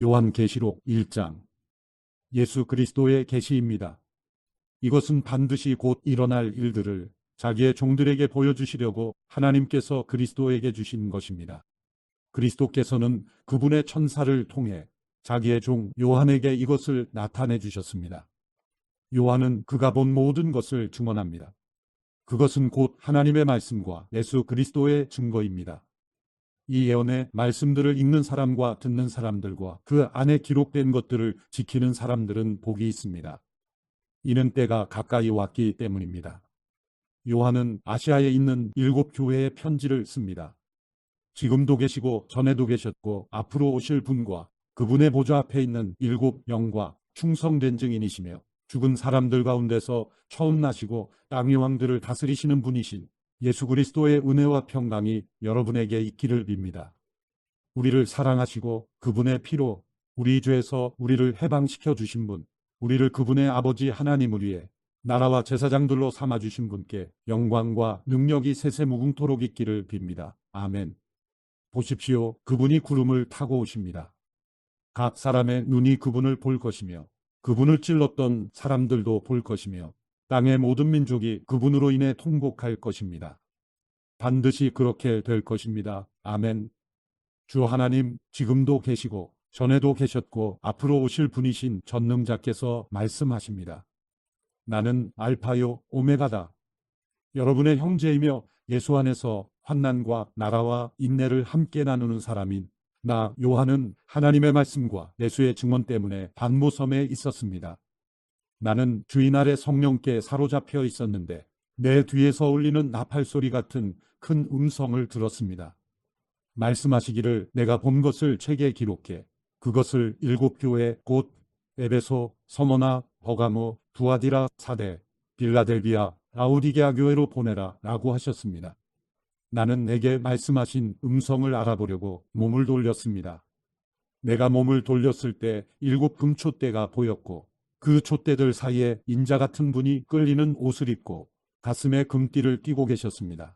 요한계시록 1장. 예수 그리스도의 계시입니다. 이것은 반드시 곧 일어날 일들을 자기의 종들에게 보여주시려고 하나님께서 그리스도에게 주신 것입니다. 그리스도께서는 그분의 천사를 통해 자기의 종 요한에게 이것을 나타내 주셨습니다. 요한은 그가 본 모든 것을 증언합니다. 그것은 곧 하나님의 말씀과 예수 그리스도의 증거입니다. 이 예언의 말씀들을 읽는 사람과 듣는 사람들과 그 안에 기록된 것들을 지키는 사람들은 복이 있습니다. 이는 때가 가까이 왔기 때문입니다. 요한은 아시아에 있는 7교회의 편지를 씁니다. 지금도 계시고 전에도 계셨고 앞으로 오실 분과 그분의 보좌 앞에 있는 7영과 충성된 증인이시며 죽은 사람들 가운데서 처음 나시고 땅의 왕들을 다스리시는 분이신 예수 그리스도의 은혜와 평강이 여러분에게 있기를 빕니다. 우리를 사랑하시고 그분의 피로 우리 죄에서 우리를 해방시켜 주신 분, 우리를 그분의 아버지 하나님을 위해 나라와 제사장들로 삼아주신 분께 영광과 능력이 세세무궁토록 있기를 빕니다. 아멘. 보십시오. 그분이 구름을 타고 오십니다. 각 사람의 눈이 그분을 볼 것이며 그분을 찔렀던 사람들도 볼 것이며 땅의 모든 민족이 그분으로 인해 통곡할 것입니다. 반드시 그렇게 될 것입니다. 아멘. 주 하나님, 지금도 계시고 전에도 계셨고 앞으로 오실 분이신 전능자께서 말씀하십니다. 나는 알파요 오메가다. 여러분의 형제이며 예수 안에서 환난과 나라와 인내를 함께 나누는 사람인 나 요한은 하나님의 말씀과 예수의 증언 때문에 반모섬에 있었습니다. 나는 주인 아래 성령께 사로잡혀 있었는데 내 뒤에서 울리는 나팔소리 같은 큰 음성을 들었습니다. 말씀하시기를 내가 본 것을 책에 기록해 그것을 7교회 곧 에베소, 서머나, 버가모, 두아디라, 사데, 빌라델비아, 라오디게아 교회로 보내라 라고 하셨습니다. 나는 내게 말씀하신 음성을 알아보려고 몸을 돌렸습니다. 내가 몸을 돌렸을 때 7금촛대가 보였고 그 촛대들 사이에 인자 같은 분이 끌리는 옷을 입고 가슴에 금띠를 띠고 계셨습니다.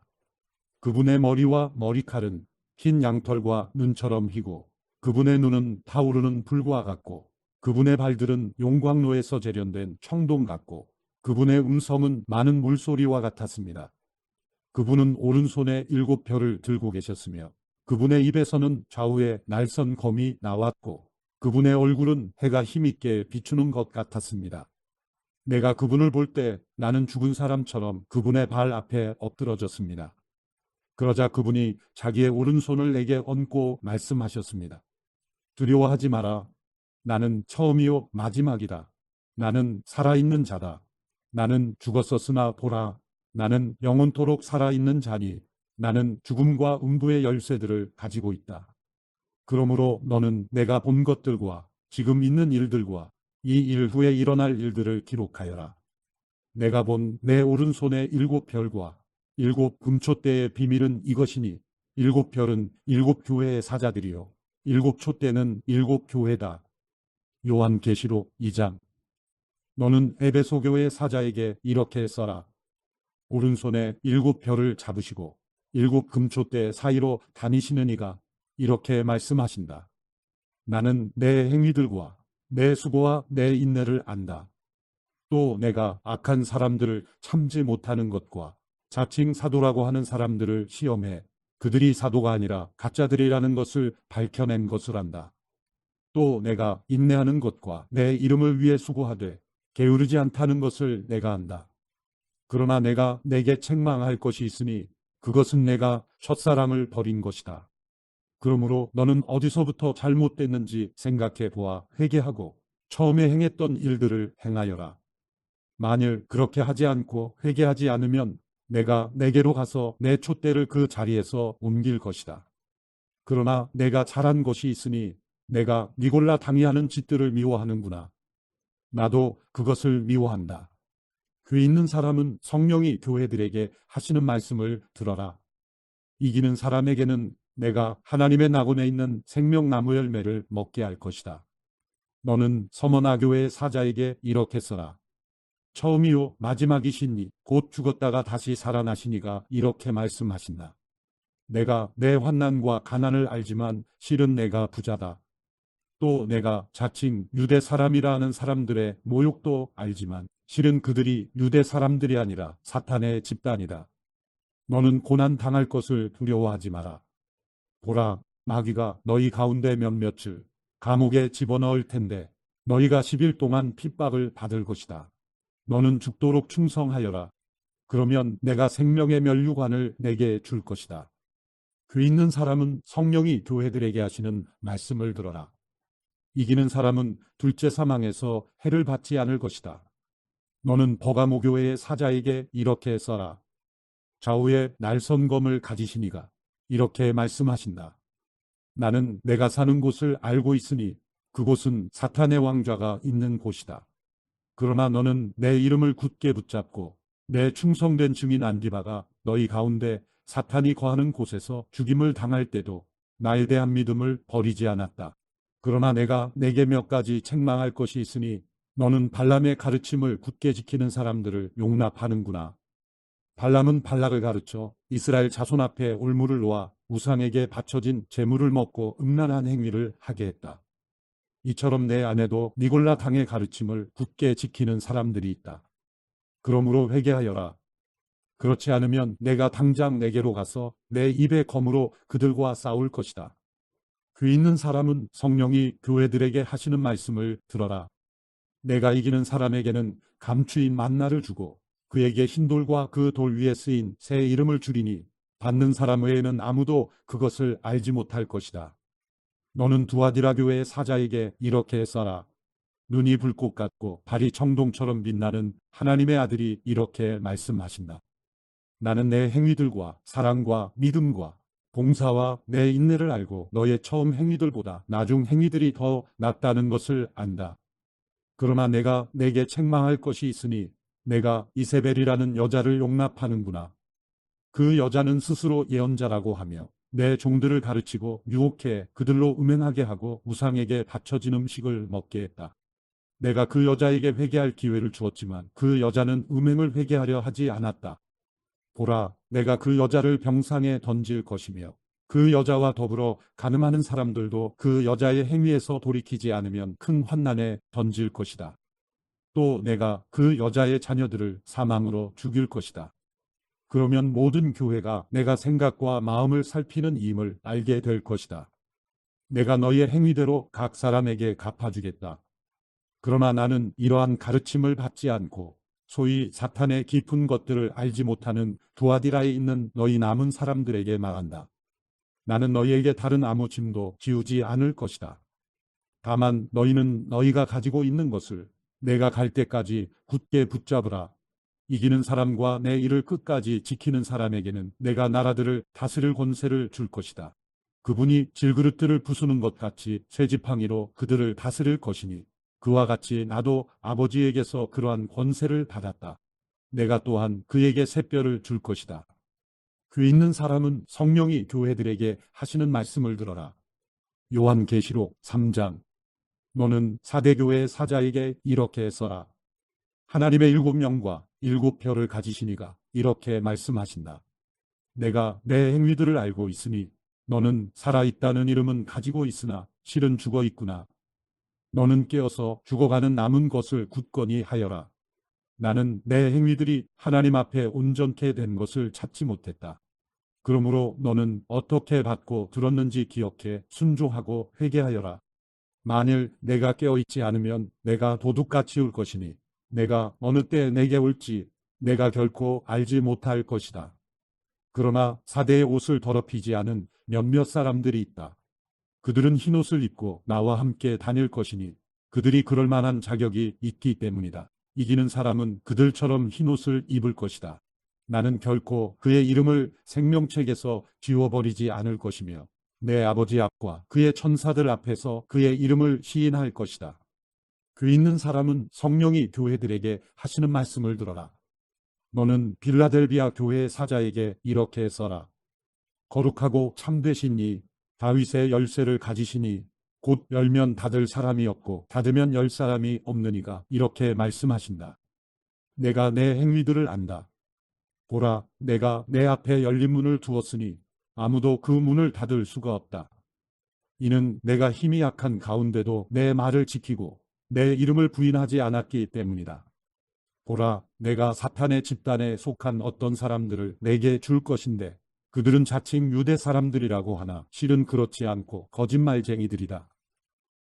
그분의 머리와 머리칼은 흰 양털과 눈처럼 희고 그분의 눈은 타오르는 불과 같고 그분의 발들은 용광로에서 재련된 청동 같고 그분의 음성은 많은 물소리와 같았습니다. 그분은 오른손에 7별을 들고 계셨으며 그분의 입에서는 좌우에 날선 검이 나왔고 그분의 얼굴은 해가 힘있게 비추는 것 같았습니다. 내가 그분을 볼 때 나는 죽은 사람처럼 그분의 발 앞에 엎드러졌습니다. 그러자 그분이 자기의 오른손을 내게 얹고 말씀하셨습니다. 두려워하지 마라. 나는 처음이요 마지막이다. 나는 살아있는 자다. 나는 죽었었으나 보라. 나는 영원토록 살아있는 자니 나는 죽음과 음부의 열쇠들을 가지고 있다. 그러므로 너는 내가 본 것들과 지금 있는 일들과 이 일 후에 일어날 일들을 기록하여라. 내가 본 내 오른손의 7별과 7금촛대의 비밀은 이것이니 7별은 7교회의 사자들이요 7촛대는 7교회다. 요한계시록 2장. 너는 에베소 교회 사자에게 이렇게 써라. 오른손에 7별을 잡으시고 7금촛대 사이로 다니시는 이가 이렇게 말씀하신다. 나는 내 행위들과 내 수고와 내 인내를 안다. 또 내가 악한 사람들을 참지 못하는 것과 자칭 사도라고 하는 사람들을 시험해 그들이 사도가 아니라 가짜들이라는 것을 밝혀낸 것을 안다. 또 내가 인내하는 것과 내 이름을 위해 수고하되 게으르지 않다는 것을 내가 안다. 그러나 내가 내게 책망할 것이 있으니 그것은 내가 첫사랑을 버린 것이다. 그러므로 너는 어디서부터 잘못됐는지 생각해 보아 회개하고 처음에 행했던 일들을 행하여라. 만일 그렇게 하지 않고 회개하지 않으면 내가 내게로 가서 내 촛대를 그 자리에서 옮길 것이다. 그러나 내가 잘한 것이 있으니 내가 니골라 당이하는 짓들을 미워하는구나. 나도 그것을 미워한다. 귀 있는 사람은 성령이 교회들에게 하시는 말씀을 들어라. 이기는 사람에게는 내가 하나님의 낙원에 있는 생명나무 열매를 먹게 할 것이다. 너는 서머나 교회의 사자에게 이렇게 써라. 처음이요 마지막이시니 곧 죽었다가 다시 살아나시니가 이렇게 말씀하신다. 내가 내 환난과 가난을 알지만 실은 내가 부자다. 또 내가 자칭 유대 사람이라 하는 사람들의 모욕도 알지만 실은 그들이 유대 사람들이 아니라 사탄의 집단이다. 너는 고난 당할 것을 두려워하지 마라. 보라, 마귀가 너희 가운데 몇몇을 감옥에 집어넣을 텐데 너희가 10일 동안 핍박을 받을 것이다. 너는 죽도록 충성하여라. 그러면 내가 생명의 면류관을 내게 줄 것이다. 귀 있는 사람은 성령이 교회들에게 하시는 말씀을 들어라. 이기는 사람은 둘째 사망에서 해를 받지 않을 것이다. 너는 버가모 교회의 사자에게 이렇게 써라. 좌우에 날선검을 가지시니가 이렇게 말씀하신다. 나는 내가 사는 곳을 알고 있으니 그곳은 사탄의 왕좌가 있는 곳이다. 그러나 너는 내 이름을 굳게 붙잡고 내 충성된 증인 안디바가 너희 가운데 사탄이 거하는 곳에서 죽임을 당할 때도 나에 대한 믿음을 버리지 않았다. 그러나 내가 내게 몇 가지 책망할 것이 있으니 너는 발람의 가르침을 굳게 지키는 사람들을 용납하는구나. 발람은 발락을 가르쳐 이스라엘 자손 앞에 올무를 놓아 우상에게 바쳐진 제물을 먹고 음란한 행위를 하게 했다. 이처럼 내 안에도 니골라 당의 가르침을 굳게 지키는 사람들이 있다. 그러므로 회개하여라. 그렇지 않으면 내가 당장 내게로 가서 내 입의 검으로 그들과 싸울 것이다. 귀 있는 사람은 성령이 교회들에게 하시는 말씀을 들어라. 내가 이기는 사람에게는 감추인 만나를 주고 그에게 흰돌과 그 돌 위에 쓰인 새 이름을 주리니 받는 사람 외에는 아무도 그것을 알지 못할 것이다. 너는 두아디라 교회의 사자에게 이렇게 써라. 눈이 불꽃 같고 발이 청동처럼 빛나는 하나님의 아들이 이렇게 말씀하신다. 나는 내 행위들과 사랑과 믿음과 봉사와 내 인내를 알고 너의 처음 행위들보다 나중 행위들이 더 낫다는 것을 안다. 그러나 내가 내게 책망할 것이 있으니 내가 이세벨이라는 여자를 용납하는구나. 그 여자는 스스로 예언자라고 하며 내 종들을 가르치고 유혹해 그들로 음행하게 하고 우상에게 바쳐진 음식을 먹게 했다. 내가 그 여자에게 회개할 기회를 주었지만 그 여자는 음행을 회개하려 하지 않았다. 보라, 내가 그 여자를 병상에 던질 것이며 그 여자와 더불어 가늠하는 사람들도 그 여자의 행위에서 돌이키지 않으면 큰 환난에 던질 것이다. 또 내가 그 여자의 자녀들을 사망으로 죽일 것이다. 그러면 모든 교회가 내가 생각과 마음을 살피는 임을 알게 될 것이다. 내가 너희의 행위대로 각 사람에게 갚아주겠다. 그러나 나는 이러한 가르침을 받지 않고 소위 사탄의 깊은 것들을 알지 못하는 두아디라에 있는 너희 남은 사람들에게 말한다. 나는 너희에게 다른 아무 짐도 지우지 않을 것이다. 다만 너희는 너희가 가지고 있는 것을 내가 갈 때까지 굳게 붙잡으라. 이기는 사람과 내 일을 끝까지 지키는 사람에게는 내가 나라들을 다스릴 권세를 줄 것이다. 그분이 질그릇들을 부수는 것 같이 쇠지팡이로 그들을 다스릴 것이니 그와 같이 나도 아버지에게서 그러한 권세를 받았다. 내가 또한 그에게 새뼈를 줄 것이다. 귀 있는 사람은 성령이 교회들에게 하시는 말씀을 들어라. 요한계시록 3장. 너는 사대교회의 사자에게 이렇게 써라. 하나님의 7명과 7표를 가지시니가 이렇게 말씀하신다. 내가 내 행위들을 알고 있으니 너는 살아있다는 이름은 가지고 있으나 실은 죽어 있구나. 너는 깨어서 죽어가는 남은 것을 굳건히 하여라. 나는 내 행위들이 하나님 앞에 온전케 된 것을 찾지 못했다. 그러므로 너는 어떻게 받고 들었는지 기억해 순종하고 회개하여라. 만일 내가 깨어있지 않으면 내가 도둑같이 울 것이니 내가 어느 때 내게 올지 내가 결코 알지 못할 것이다. 그러나 사대의 옷을 더럽히지 않은 몇몇 사람들이 있다. 그들은 흰옷을 입고 나와 함께 다닐 것이니 그들이 그럴 만한 자격이 있기 때문이다. 이기는 사람은 그들처럼 흰옷을 입을 것이다. 나는 결코 그의 이름을 생명책에서 지워버리지 않을 것이며 내 아버지 앞과 그의 천사들 앞에서 그의 이름을 시인할 것이다. 귀 있는 사람은 성령이 교회들에게 하시는 말씀을 들어라. 너는 빌라델비아 교회의 사자에게 이렇게 써라. 거룩하고 참되신 이 다윗의 열쇠를 가지시니 곧 열면 닫을 사람이 없고 닫으면 열 사람이 없느니가 이렇게 말씀하신다. 내가 내 행위들을 안다. 보라, 내가 내 앞에 열린 문을 두었으니 아무도 그 문을 닫을 수가 없다. 이는 내가 힘이 약한 가운데도 내 말을 지키고 내 이름을 부인하지 않았기 때문이다. 보라, 내가 사탄의 집단에 속한 어떤 사람들을 내게 줄 것인데 그들은 자칭 유대 사람들이라고 하나 실은 그렇지 않고 거짓말쟁이들이다.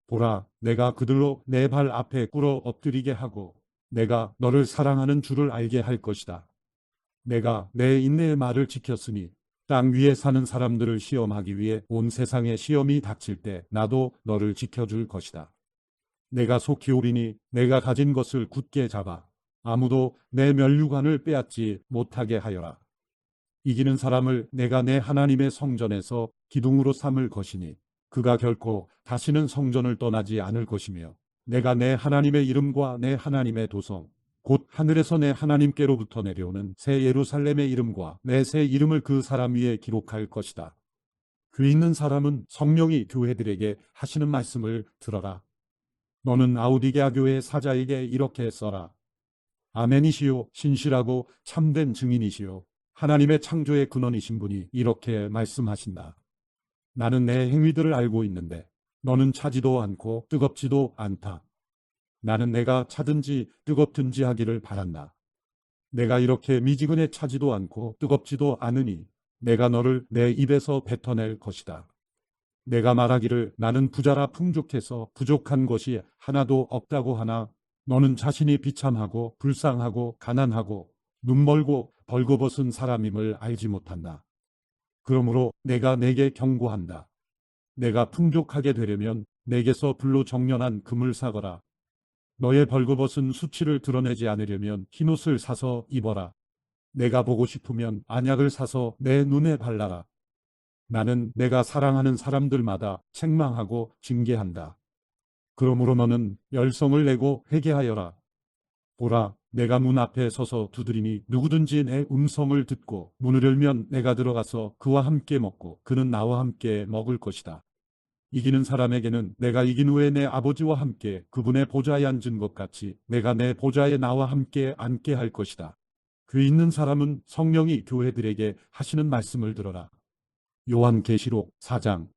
보라, 내가 그들로 내 발 앞에 꿇어 엎드리게 하고 내가 너를 사랑하는 줄을 알게 할 것이다. 내가 내 인내의 말을 지켰으니 땅 위에 사는 사람들을 시험하기 위해 온 세상에 시험이 닥칠 때 나도 너를 지켜줄 것이다. 내가 속히 오리니 내가 가진 것을 굳게 잡아 아무도 내 면류관을 빼앗지 못하게 하여라. 이기는 사람을 내가 내 하나님의 성전에서 기둥으로 삼을 것이니 그가 결코 다시는 성전을 떠나지 않을 것이며 내가 내 하나님의 이름과 내 하나님의 도성 곧 하늘에서 내 하나님께로부터 내려오는 새 예루살렘의 이름과 내 새 이름을 그 사람 위에 기록할 것이다. 귀 있는 사람은 성령이 교회들에게 하시는 말씀을 들어라. 너는 라오디게아 교회 사자에게 이렇게 써라. 아멘이시요 신실하고 참된 증인이시요 하나님의 창조의 근원이신 분이 이렇게 말씀하신다. 나는 내 행위들을 알고 있는데 너는 차지도 않고 뜨겁지도 않다. 나는 내가 차든지 뜨겁든지 하기를 바란다. 내가 이렇게 미지근해 차지도 않고 뜨겁지도 않으니 내가 너를 내 입에서 뱉어낼 것이다. 내가 말하기를 나는 부자라 풍족해서 부족한 것이 하나도 없다고 하나 너는 자신이 비참하고 불쌍하고 가난하고 눈멀고 벌거벗은 사람임을 알지 못한다. 그러므로 내가 내게 경고한다. 내가 풍족하게 되려면 내게서 불로 정련한 금을 사거라. 너의 벌거벗은 수치를 드러내지 않으려면 흰옷을 사서 입어라. 내가 보고 싶으면 안약을 사서 내 눈에 발라라. 나는 내가 사랑하는 사람들마다 책망하고 징계한다. 그러므로 너는 열성을 내고 회개하여라. 보라, 내가 문 앞에 서서 두드리니 누구든지 내 음성을 듣고 문을 열면 내가 들어가서 그와 함께 먹고 그는 나와 함께 먹을 것이다. 이기는 사람에게는 내가 이긴 후에 내 아버지와 함께 그분의 보좌에 앉은 것 같이 내가 내 보좌에 나와 함께 앉게 할 것이다. 귀 있는 사람은 성령이 교회들에게 하시는 말씀을 들어라. 요한계시록 4장.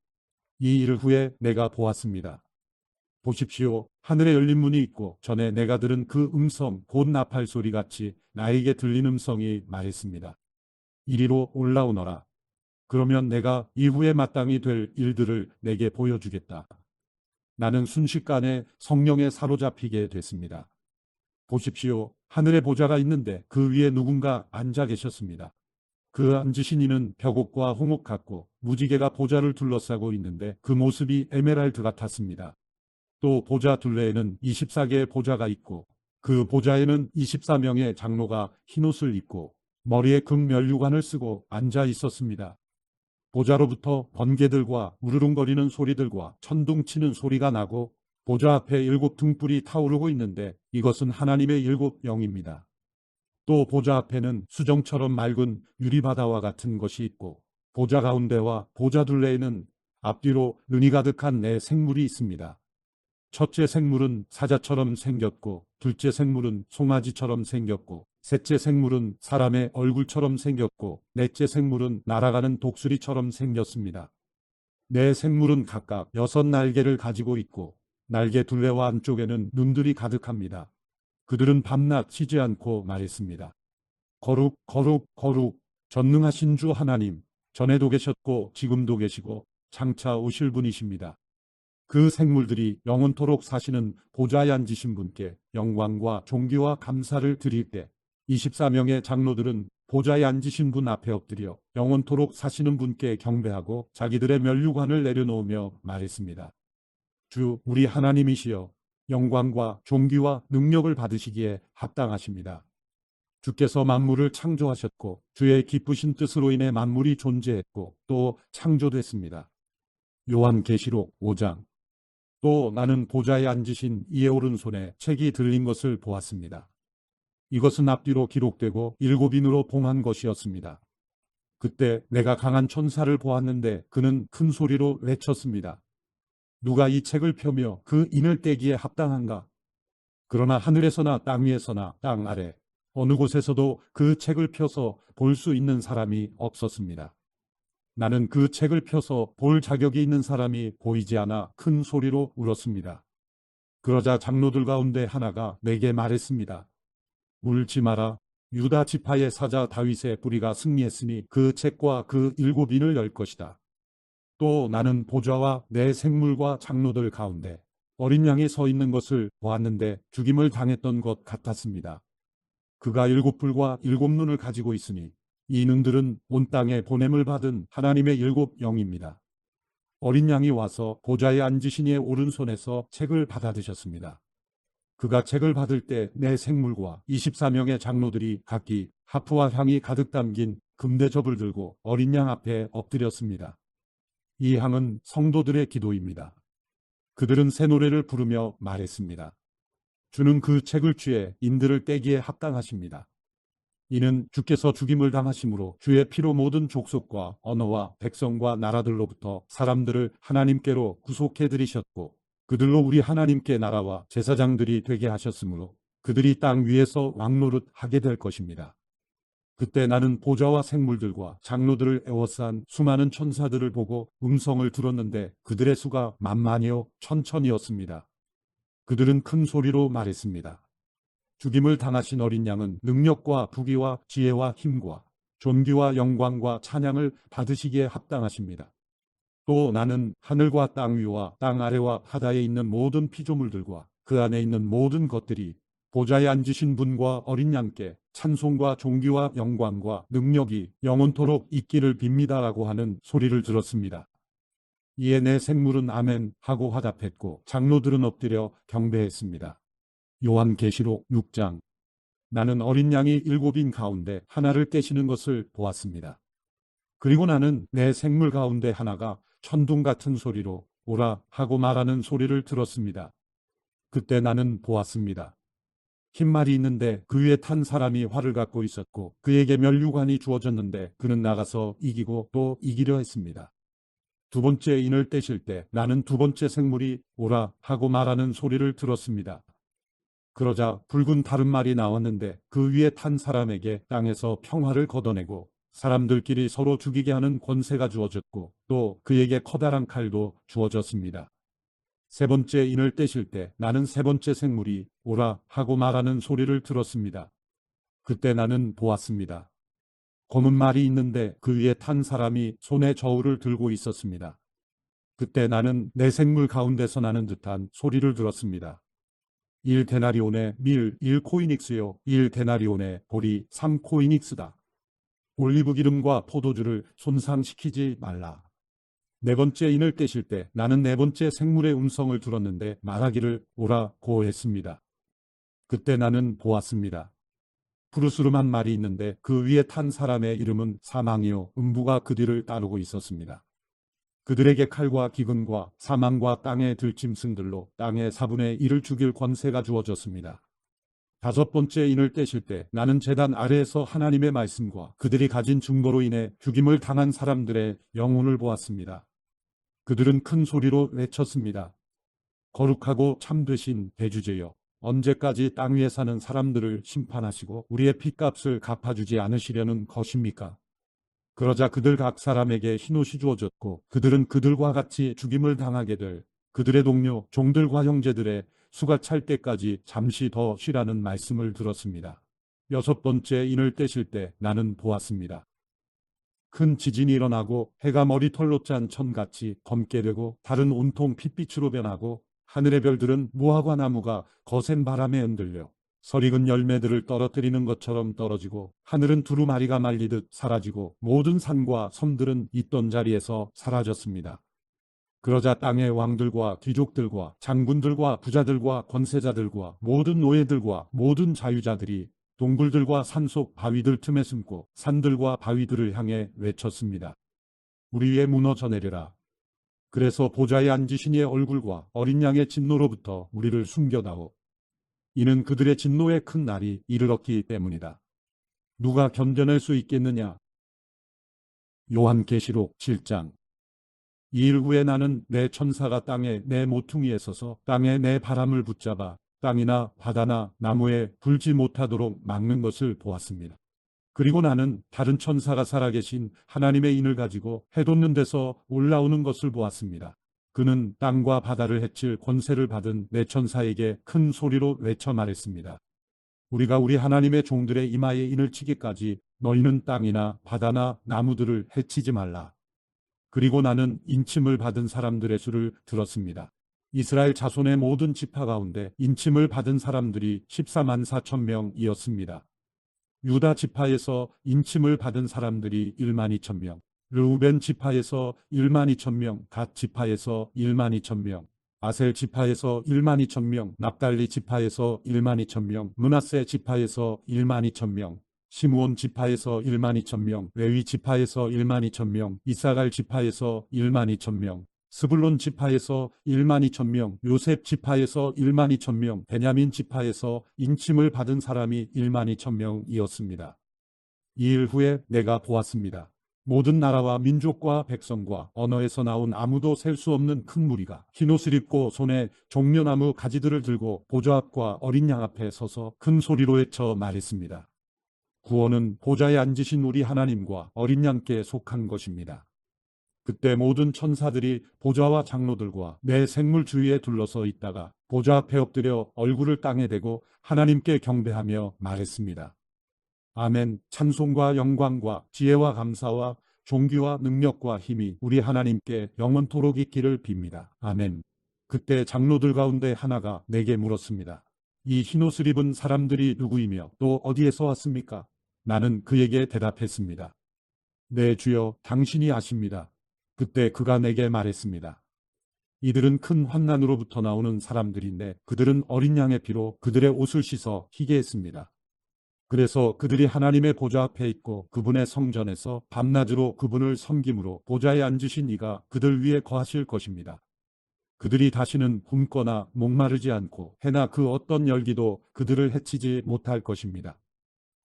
이 일 후에 내가 보았습니다. 보십시오. 하늘에 열린 문이 있고 전에 내가 들은 그 음성 곧 나팔 소리같이 나에게 들린 음성이 말했습니다. 이리로 올라오너라. 그러면 내가 이후에 마땅히 될 일들을 내게 보여주겠다. 나는 순식간에 성령에 사로잡히게 됐습니다. 보십시오. 하늘에 보좌가 있는데 그 위에 누군가 앉아 계셨습니다. 그 앉으신 이는 벽옥과 홍옥 같고 무지개가 보좌를 둘러싸고 있는데 그 모습이 에메랄드 같았습니다. 또 보좌 둘레에는 24개의 보좌가 있고 그 보좌에는 24명의 장로가 흰옷을 입고 머리에 금면류관을 쓰고 앉아 있었습니다. 보좌로부터 번개들과 우르릉거리는 소리들과 천둥치는 소리가 나고 보좌 앞에 7 등불이 타오르고 있는데 이것은 하나님의 7 영입니다. 또 보좌 앞에는 수정처럼 맑은 유리바다와 같은 것이 있고 보좌 가운데와 보좌 둘레에는 앞뒤로 은이 가득한 네 생물이 있습니다. 첫째 생물은 사자처럼 생겼고 둘째 생물은 송아지처럼 생겼고 셋째 생물은 사람의 얼굴처럼 생겼고 넷째 생물은 날아가는 독수리처럼 생겼습니다. 네 생물은 각각 6 날개를 가지고 있고 날개 둘레와 안쪽에는 눈들이 가득합니다. 그들은 밤낮 쉬지 않고 말했습니다. 거룩 거룩 거룩 전능하신 주 하나님, 전에도 계셨고 지금도 계시고 장차 오실 분이십니다. 그 생물들이 영원토록 사시는 보좌에 앉으신 분께 영광과 존귀와 감사를 드릴 때 24명의 장로들은 보좌에 앉으신 분 앞에 엎드려 영원토록 사시는 분께 경배하고 자기들의 면류관을 내려놓으며 말했습니다. 주 우리 하나님이시여 영광과 존귀와 능력을 받으시기에 합당하십니다. 주께서 만물을 창조하셨고 주의 기쁘신 뜻으로 인해 만물이 존재했고 또 창조됐습니다. 요한계시록 5장. 또 나는 보좌에 앉으신 이의 오른손에 책이 들린 것을 보았습니다. 이것은 앞뒤로 기록되고 7인으로 봉한 것이었습니다. 그때 내가 강한 천사를 보았는데 그는 큰 소리로 외쳤습니다. 누가 이 책을 펴며 그 인을 떼기에 합당한가? 그러나 하늘에서나 땅 위에서나 땅 아래 어느 곳에서도 그 책을 펴서 볼 수 있는 사람이 없었습니다. 나는 그 책을 펴서 볼 자격이 있는 사람이 보이지 않아 큰 소리로 울었습니다. 그러자 장로들 가운데 하나가 내게 말했습니다. 울지 마라. 유다 지파의 사자 다윗의 뿌리가 승리했으니 그 책과 그 7인을 열 것이다. 또 나는 보좌와 내 생물과 장로들 가운데 어린 양이 서 있는 것을 보았는데 죽임을 당했던 것 같았습니다. 그가 7불과 7눈을 가지고 있으니 이 눈들은 온 땅에 보냄을 받은 하나님의 7영입니다. 어린 양이 와서 보좌에 앉으신 이의 오른손에서 책을 받아드셨습니다. 그가 책을 받을 때 내 생물과 24명의 장로들이 각기 하프와 향이 가득 담긴 금대접을 들고 어린 양 앞에 엎드렸습니다. 이 향은 성도들의 기도입니다. 그들은 새 노래를 부르며 말했습니다. 주는 그 책을 취해 인들을 떼기에 합당하십니다. 이는 주께서 죽임을 당하심으로 주의 피로 모든 족속과 언어와 백성과 나라들로부터 사람들을 하나님께로 구속해 들이셨고 그들로 우리 하나님께 나라와 제사장들이 되게 하셨으므로 그들이 땅 위에서 왕노릇 하게 될 것입니다. 그때 나는 보좌와 생물들과 장로들을 에워싼 수많은 천사들을 보고 음성을 들었는데 그들의 수가 만만이요 천천이었습니다. 그들은 큰 소리로 말했습니다. 죽임을 당하신 어린 양은 능력과 부귀와 지혜와 힘과 존귀와 영광과 찬양을 받으시기에 합당하십니다. 또 나는 하늘과 땅 위와 땅 아래와 바다에 있는 모든 피조물들과 그 안에 있는 모든 것들이 보좌에 앉으신 분과 어린 양께 찬송과 존귀와 영광과 능력이 영원토록 있기를 빕니다라고 하는 소리를 들었습니다. 이에 내 생물은 아멘 하고 화답했고 장로들은 엎드려 경배했습니다. 요한계시록 6장. 나는 어린 양이 7인 가운데 하나를 떼시는 것을 보았습니다. 그리고 나는 내 생물 가운데 하나가 천둥 같은 소리로 오라 하고 말하는 소리를 들었습니다. 그때 나는 보았습니다. 흰 말이 있는데 그 위에 탄 사람이 활을 갖고 있었고 그에게 면류관이 주어졌는데 그는 나가서 이기고 또 이기려 했습니다. 두 번째 인을 떼실 때 나는 두 번째 생물이 오라 하고 말하는 소리를 들었습니다. 그러자 붉은 다른 말이 나왔는데 그 위에 탄 사람에게 땅에서 평화를 걷어내고 사람들끼리 서로 죽이게 하는 권세가 주어졌고 또 그에게 커다란 칼도 주어졌습니다. 세 번째 인을 떼실 때 나는 세 번째 생물이 오라 하고 말하는 소리를 들었습니다. 그때 나는 보았습니다. 검은 말이 있는데 그 위에 탄 사람이 손에 저울을 들고 있었습니다. 그때 나는 내 생물 가운데서 나는 듯한 소리를 들었습니다. 1데나리온의 밀 1코이닉스요 1데나리온의 보리 3코이닉스다. 올리브 기름과 포도주를 손상시키지 말라. 네 번째 인을 떼실 때 나는 네 번째 생물의 음성을 들었는데 말하기를 오라고 했습니다. 그때 나는 보았습니다. 푸르스름한 말이 있는데 그 위에 탄 사람의 이름은 사망이요 음부가 그 뒤를 따르고 있었습니다. 그들에게 칼과 기근과 사망과 땅의 들짐승들로 땅의 4분의 1을 죽일 권세가 주어졌습니다. 다섯 번째 인을 떼실 때 나는 제단 아래에서 하나님의 말씀과 그들이 가진 증거로 인해 죽임을 당한 사람들의 영혼을 보았습니다. 그들은 큰 소리로 외쳤습니다. 거룩하고 참되신 대주제여, 언제까지 땅 위에 사는 사람들을 심판하시고 우리의 핏값을 갚아주지 않으시려는 것입니까? 그러자 그들 각 사람에게 흰옷이 주어졌고 그들은 그들과 같이 죽임을 당하게 될 그들의 동료 종들과 형제들의 수가 찰 때까지 잠시 더 쉬라는 말씀을 들었습니다. 여섯 번째 인을 떼실 때 나는 보았습니다. 큰 지진이 일어나고 해가 머리털로 짠 천같이 검게 되고 달은 온통 핏빛으로 변하고 하늘의 별들은 무화과 나무가 거센 바람에 흔들려 설익은 열매들을 떨어뜨리는 것처럼 떨어지고 하늘은 두루마리가 말리듯 사라지고 모든 산과 섬들은 있던 자리에서 사라졌습니다. 그러자 땅의 왕들과 귀족들과 장군들과 부자들과 권세자들과 모든 노예들과 모든 자유자들이 동굴들과 산속 바위들 틈에 숨고 산들과 바위들을 향해 외쳤습니다. 우리 위에 무너져 내려라. 그래서 보좌에 앉으신 이의 얼굴과 어린 양의 진노로부터 우리를 숨겨다오. 이는 그들의 진노의 큰 날이 이르렀기 때문이다. 누가 견뎌낼 수 있겠느냐? 요한계시록 7장. 이 일 후에 나는 내 천사가 땅에 내 모퉁이에 서서 땅에 내 바람을 붙잡아 땅이나 바다나 나무에 불지 못하도록 막는 것을 보았습니다. 그리고 나는 다른 천사가 살아계신 하나님의 인을 가지고 해돋는 데서 올라오는 것을 보았습니다. 그는 땅과 바다를 해칠 권세를 받은 네 천사에게 큰 소리로 외쳐 말했습니다. 우리가 우리 하나님의 종들의 이마에 인을 치기까지 너희는 땅이나 바다나 나무들을 해치지 말라. 그리고 나는 인침을 받은 사람들의 수를 들었습니다. 이스라엘 자손의 모든 지파 가운데 인침을 받은 사람들이 14만 4천 명이었습니다. 유다 지파에서 인침을 받은 사람들이 1만 2천 명, 르우벤 지파에서 1만 2천 명, 갓 지파에서 1만 2천 명, 아셀 지파에서 1만 2천 명, 납달리 지파에서 1만 2천 명, 므낫세 지파에서 1만 2천 명, 시므온 지파에서 1만 2천 명, 레위 지파에서 1만 2천 명, 이사갈 지파에서 1만 2천 명, 스불론 지파에서 1만 2천 명, 요셉 지파에서 1만 2천 명, 베냐민 지파에서 인침을 받은 사람이 1만 2천 명이었습니다. 이 일 후에 내가 보았습니다. 모든 나라와 민족과 백성과 언어에서 나온 아무도 셀 수 없는 큰 무리가 흰옷을 입고 손에 종려나무 가지들을 들고 보좌 앞과 어린 양 앞에 서서 큰 소리로 외쳐 말했습니다. 구원은 보좌에 앉으신 우리 하나님과 어린 양께 속한 것입니다. 그때 모든 천사들이 보좌와 장로들과 내 생물 주위에 둘러서 있다가 보좌 앞에 엎드려 얼굴을 땅에 대고 하나님께 경배하며 말했습니다. 아멘. 찬송과 영광과 지혜와 감사와 존귀와 능력과 힘이 우리 하나님께 영원토록 있기를 빕니다. 아멘. 그때 장로들 가운데 하나가 내게 물었습니다. 이 흰옷을 입은 사람들이 누구이며 또 어디에서 왔습니까? 나는 그에게 대답했습니다. 네, 주여, 당신이 아십니다. 그때 그가 내게 말했습니다. 이들은 큰 환난으로부터 나오는 사람들인데 그들은 어린 양의 피로 그들의 옷을 씻어 희게 했습니다. 그래서 그들이 하나님의 보좌 앞에 있고 그분의 성전에서 밤낮으로 그분을 섬김으로 보좌에 앉으신 이가 그들 위에 거하실 것입니다. 그들이 다시는 굶거나 목마르지 않고 해나 그 어떤 열기도 그들을 해치지 못할 것입니다.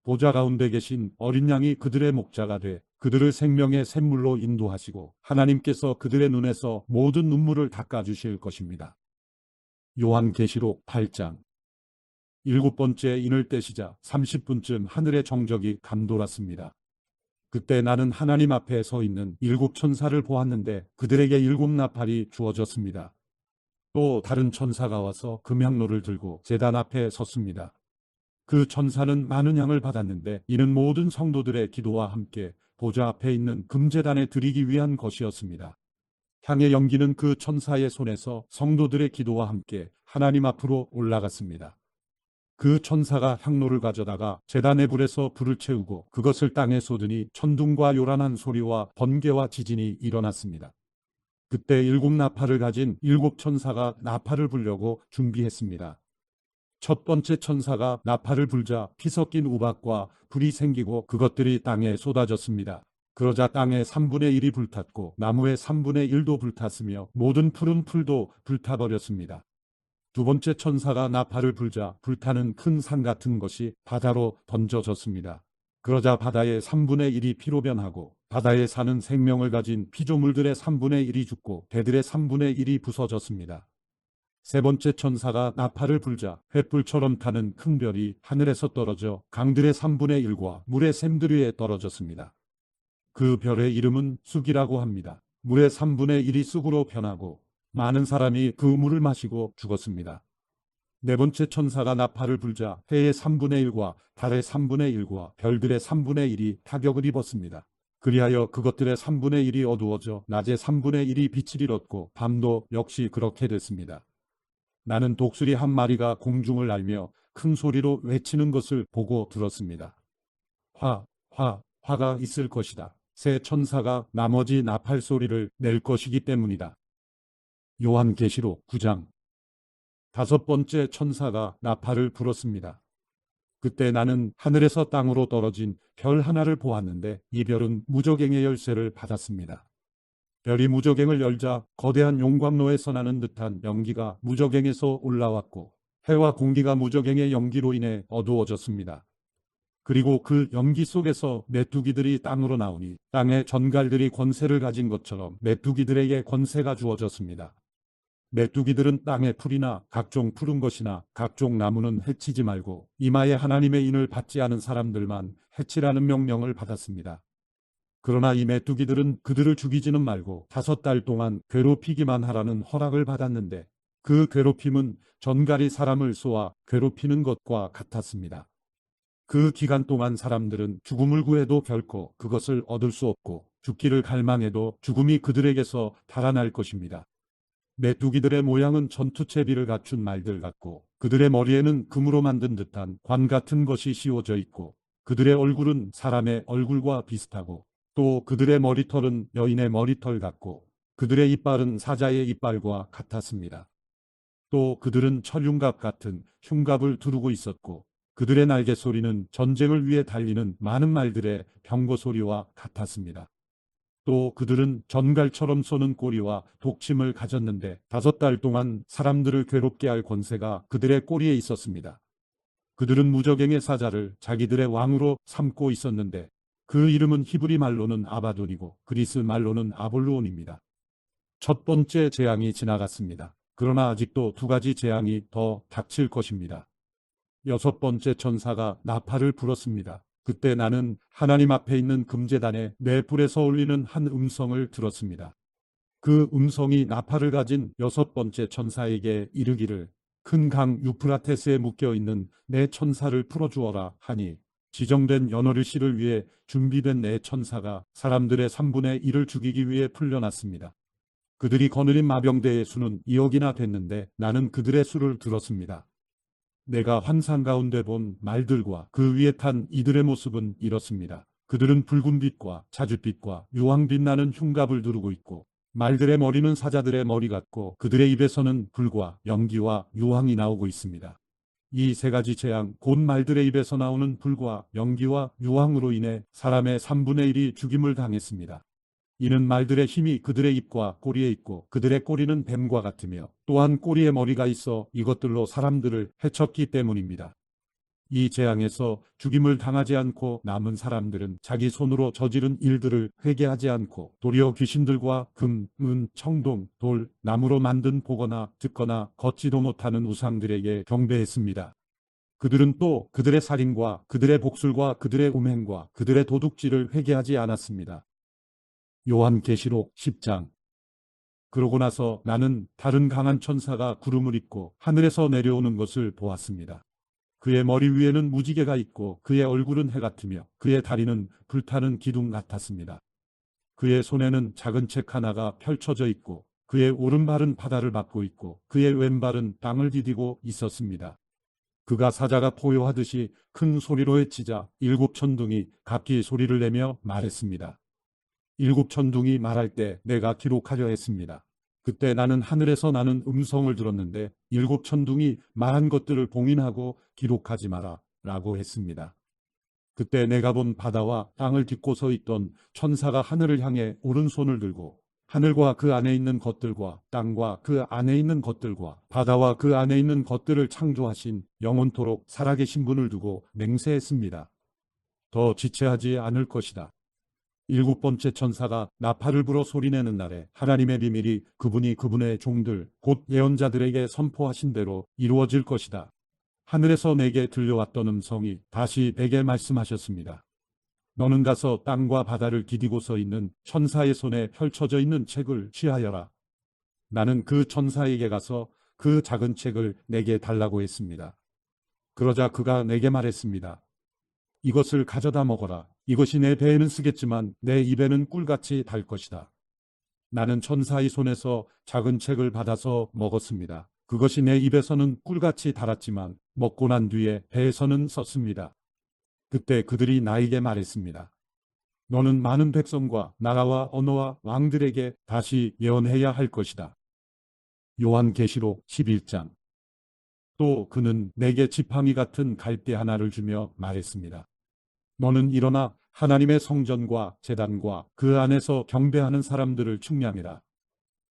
보좌 가운데 계신 어린 양이 그들의 목자가 돼 그들을 생명의 샘물로 인도하시고 하나님께서 그들의 눈에서 모든 눈물을 닦아주실 것입니다. 요한계시록 8장. 7번째 인을 떼시자 30분쯤 하늘의 정적이 감돌았습니다. 그때 나는 하나님 앞에 서 있는 7천사를 보았는데 그들에게 7나팔이 주어졌습니다. 또 다른 천사가 와서 금향로를 들고 제단 앞에 섰습니다. 그 천사는 많은 양을 받았는데 이는 모든 성도들의 기도와 함께 보좌 앞에 있는 금제단에 드리기 위한 것이었습니다. 향의 연기는 그 천사의 손에서 성도들의 기도와 함께 하나님 앞으로 올라갔습니다. 그 천사가 향로를 가져다가 제단의 불에서 불을 채우고 그것을 땅에 쏟으니 천둥과 요란한 소리와 번개와 지진이 일어났습니다. 그때 7나팔을 가진 7천사가 나팔을 불려고 준비했습니다. 첫 번째 천사가 나팔을 불자 피 섞인 우박과 불이 생기고 그것들이 땅에 쏟아졌습니다. 그러자 땅의 3분의 1이 불탔고 나무의 3분의 1도 불탔으며 모든 푸른 풀도 불타버렸습니다. 두 번째 천사가 나팔을 불자 불타는 큰 산 같은 것이 바다로 던져졌습니다. 그러자 바다의 3분의 1이 피로 변하고 바다에 사는 생명을 가진 피조물들의 3분의 1이 죽고 배들의 3분의 1이 부서졌습니다. 세 번째 천사가 나팔을 불자 횃불처럼 타는 큰 별이 하늘에서 떨어져 강들의 3분의 1과 물의 샘들 위에 떨어졌습니다. 그 별의 이름은 쑥이라고 합니다. 물의 3분의 1이 쑥으로 변하고 많은 사람이 그 물을 마시고 죽었습니다. 네 번째 천사가 나팔을 불자 해의 3분의 1과 달의 3분의 1과 별들의 3분의 1이 타격을 입었습니다. 그리하여 그것들의 3분의 1이 어두워져 낮의 3분의 1이 빛을 잃었고 밤도 역시 그렇게 됐습니다. 나는 독수리 한 마리가 공중을 날며 큰 소리로 외치는 것을 보고 들었습니다. 화가 있을 것이다. 새 천사가 나머지 나팔 소리를 낼 것이기 때문이다. 요한계시록 9장. 다섯 번째 천사가 나팔을 불었습니다. 그때 나는 하늘에서 땅으로 떨어진 별 하나를 보았는데 이 별은 무저갱의 열쇠를 받았습니다. 별이 무저갱을 열자 거대한 용광로에서 나는 듯한 연기가 무저갱에서 올라왔고 해와 공기가 무저갱의 연기로 인해 어두워졌습니다. 그리고 그 연기 속에서 메뚜기들이 땅으로 나오니 땅의 전갈들이 권세를 가진 것처럼 메뚜기들에게 권세가 주어졌습니다. 메뚜기들은 땅의 풀이나 각종 푸른 것이나 각종 나무는 해치지 말고 이마에 하나님의 인을 받지 않은 사람들만 해치라는 명령을 받았습니다. 그러나 이 메뚜기들은 그들을 죽이지는 말고 5달 동안 괴롭히기만 하라는 허락을 받았는데 그 괴롭힘은 전갈이 사람을 쏘아 괴롭히는 것과 같았습니다. 그 기간 동안 사람들은 죽음을 구해도 결코 그것을 얻을 수 없고 죽기를 갈망해도 죽음이 그들에게서 달아날 것입니다. 메뚜기들의 모양은 전투채비를 갖춘 말들 같고 그들의 머리에는 금으로 만든 듯한 관 같은 것이 씌워져 있고 그들의 얼굴은 사람의 얼굴과 비슷하고 또 그들의 머리털은 여인의 머리털 같고 그들의 이빨은 사자의 이빨과 같았습니다. 또 그들은 철흉갑 같은 흉갑을 두르고 있었고 그들의 날개 소리는 전쟁을 위해 달리는 많은 말들의 병거 소리와 같았습니다. 또 그들은 전갈처럼 쏘는 꼬리와 독침을 가졌는데 5달 동안 사람들을 괴롭게 할 권세가 그들의 꼬리에 있었습니다. 그들은 무적행의 사자를 자기들의 왕으로 삼고 있었는데 그 이름은 히브리 말로는 아바돈이고 그리스 말로는 아볼루온입니다. 첫 번째 재앙이 지나갔습니다. 그러나 아직도 2가지 재앙이 더 닥칠 것입니다. 6번째 천사가 나팔을 불었습니다. 그때 나는 하나님 앞에 있는 금제단에 네 뿔에서 울리는 한 음성을 들었습니다. 그 음성이 나팔을 가진 6번째 천사에게 이르기를 큰 강 유프라테스에 묶여있는 내 천사를 풀어주어라 하니 지정된 연어르시를 위해 준비된 내 천사가 사람들의 3분의 1을 죽이기 위해 풀려났습니다. 그들이 거느린 마병대의 수는 2억이나 됐는데 나는 그들의 수를 들었습니다. 내가 환상 가운데 본 말들과 그 위에 탄 이들의 모습은 이렇습니다. 그들은 붉은 빛과 자줏빛과 유황빛 나는 흉갑을 두르고 있고 말들의 머리는 사자들의 머리 같고 그들의 입에서는 불과 연기와 유황이 나오고 있습니다. 이 3가지 재앙, 곧 말들의 입에서 나오는 불과 연기와 유황으로 인해 사람의 3분의 1이 죽임을 당했습니다. 이는 말들의 힘이 그들의 입과 꼬리에 있고 그들의 꼬리는 뱀과 같으며 또한 꼬리에 머리가 있어 이것들로 사람들을 해쳤기 때문입니다. 이 재앙에서 죽임을 당하지 않고 남은 사람들은 자기 손으로 저지른 일들을 회개하지 않고 도리어 귀신들과 금, 은, 청동, 돌, 나무로 만든 보거나 듣거나 걷지도 못하는 우상들에게 경배했습니다. 그들은 또 그들의 살인과 그들의 복술과 그들의 음행과 그들의 도둑질을 회개하지 않았습니다. 요한계시록 10장. 그러고 나서 나는 다른 강한 천사가 구름을 입고 하늘에서 내려오는 것을 보았습니다. 그의 머리 위에는 무지개가 있고 그의 얼굴은 해 같으며 그의 다리는 불타는 기둥 같았습니다. 그의 손에는 작은 책 하나가 펼쳐져 있고 그의 오른발은 바다를 밟고 있고 그의 왼발은 땅을 디디고 있었습니다. 그가 사자가 포효하듯이 큰 소리로 외치자 7 천둥이 각기 소리를 내며 말했습니다. 7 천둥이 말할 때 내가 기록하려 했습니다. 그때 나는 하늘에서 나는 음성을 들었는데 7 천둥이 말한 것들을 봉인하고 기록하지 마라 라고 했습니다. 그때 내가 본 바다와 땅을 딛고 서 있던 천사가 하늘을 향해 오른손을 들고 하늘과 그 안에 있는 것들과 땅과 그 안에 있는 것들과 바다와 그 안에 있는 것들을 창조하신 영원토록 살아계신 분을 두고 맹세했습니다. 더 지체하지 않을 것이다. 7번째 천사가 나팔을 불어 소리내는 날에 하나님의 비밀이 그분이 그분의 종들 곧 예언자들에게 선포하신 대로 이루어질 것이다. 하늘에서 내게 들려왔던 음성이 다시 내게 말씀하셨습니다. 너는 가서 땅과 바다를 디디고 서 있는 천사의 손에 펼쳐져 있는 책을 취하여라. 나는 그 천사에게 가서 그 작은 책을 내게 달라고 했습니다. 그러자 그가 내게 말했습니다. 이것을 가져다 먹어라. 이것이 내 배에는 쓰겠지만 내 입에는 꿀같이 달 것이다. 나는 천사의 손에서 작은 책을 받아서 먹었습니다. 그것이 내 입에서는 꿀같이 달았지만 먹고 난 뒤에 배에서는 썼습니다. 그때 그들이 나에게 말했습니다. 너는 많은 백성과 나라와 언어와 왕들에게 다시 예언해야 할 것이다. 요한계시록 11장. 또 그는 내게 지팡이 같은 갈대 하나를 주며 말했습니다. 너는 일어나 하나님의 성전과 제단과 그 안에서 경배하는 사람들을 측량해라.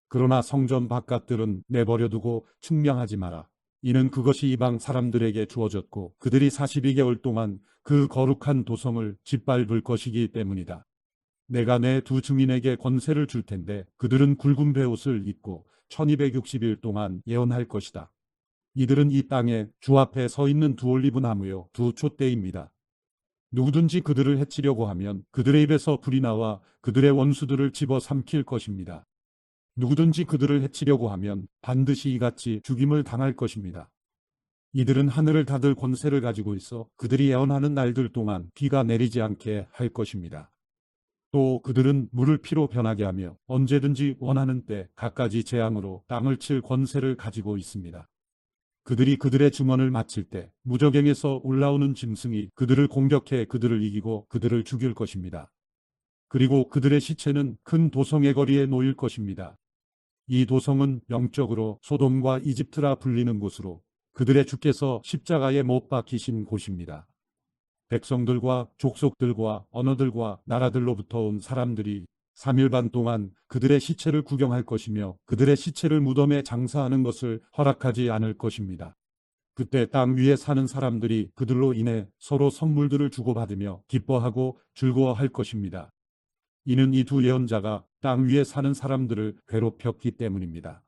그러나 성전 바깥들은 내버려두고 측량하지 마라. 이는 그것이 이방 사람들에게 주어졌고 그들이 42개월 동안 그 거룩한 도성을 짓밟을 것이기 때문이다. 내가 내 2 증인에게 권세를 줄 텐데 그들은 굵은 베옷을 입고 1260일 동안 예언할 것이다. 이들은 이 땅에 주 앞에 서 있는 두 올리브 나무요 두 촛대입니다. 누구든지 그들을 해치려고 하면 그들의 입에서 불이 나와 그들의 원수들을 집어삼킬 것입니다. 누구든지 그들을 해치려고 하면 반드시 이같이 죽임을 당할 것입니다. 이들은 하늘을 닫을 권세를 가지고 있어 그들이 예언하는 날들 동안 비가 내리지 않게 할 것입니다. 또 그들은 물을 피로 변하게 하며 언제든지 원하는 때 갖가지 재앙으로 땅을 칠 권세를 가지고 있습니다. 그들이 그들의 증언을 마칠 때 무저갱에서 올라오는 짐승이 그들을 공격해 그들을 이기고 그들을 죽일 것입니다. 그리고 그들의 시체는 큰 도성의 거리에 놓일 것입니다. 이 도성은 영적으로 소돔과 이집트라 불리는 곳으로 그들의 주께서 십자가에 못 박히신 곳입니다. 백성들과 족속들과 언어들과 나라들로부터 온 사람들이 3일 반 동안 그들의 시체를 구경할 것이며 그들의 시체를 무덤에 장사하는 것을 허락하지 않을 것입니다. 그때 땅 위에 사는 사람들이 그들로 인해 서로 선물들을 주고받으며 기뻐하고 즐거워할 것입니다. 이는 이 두 예언자가 땅 위에 사는 사람들을 괴롭혔기 때문입니다.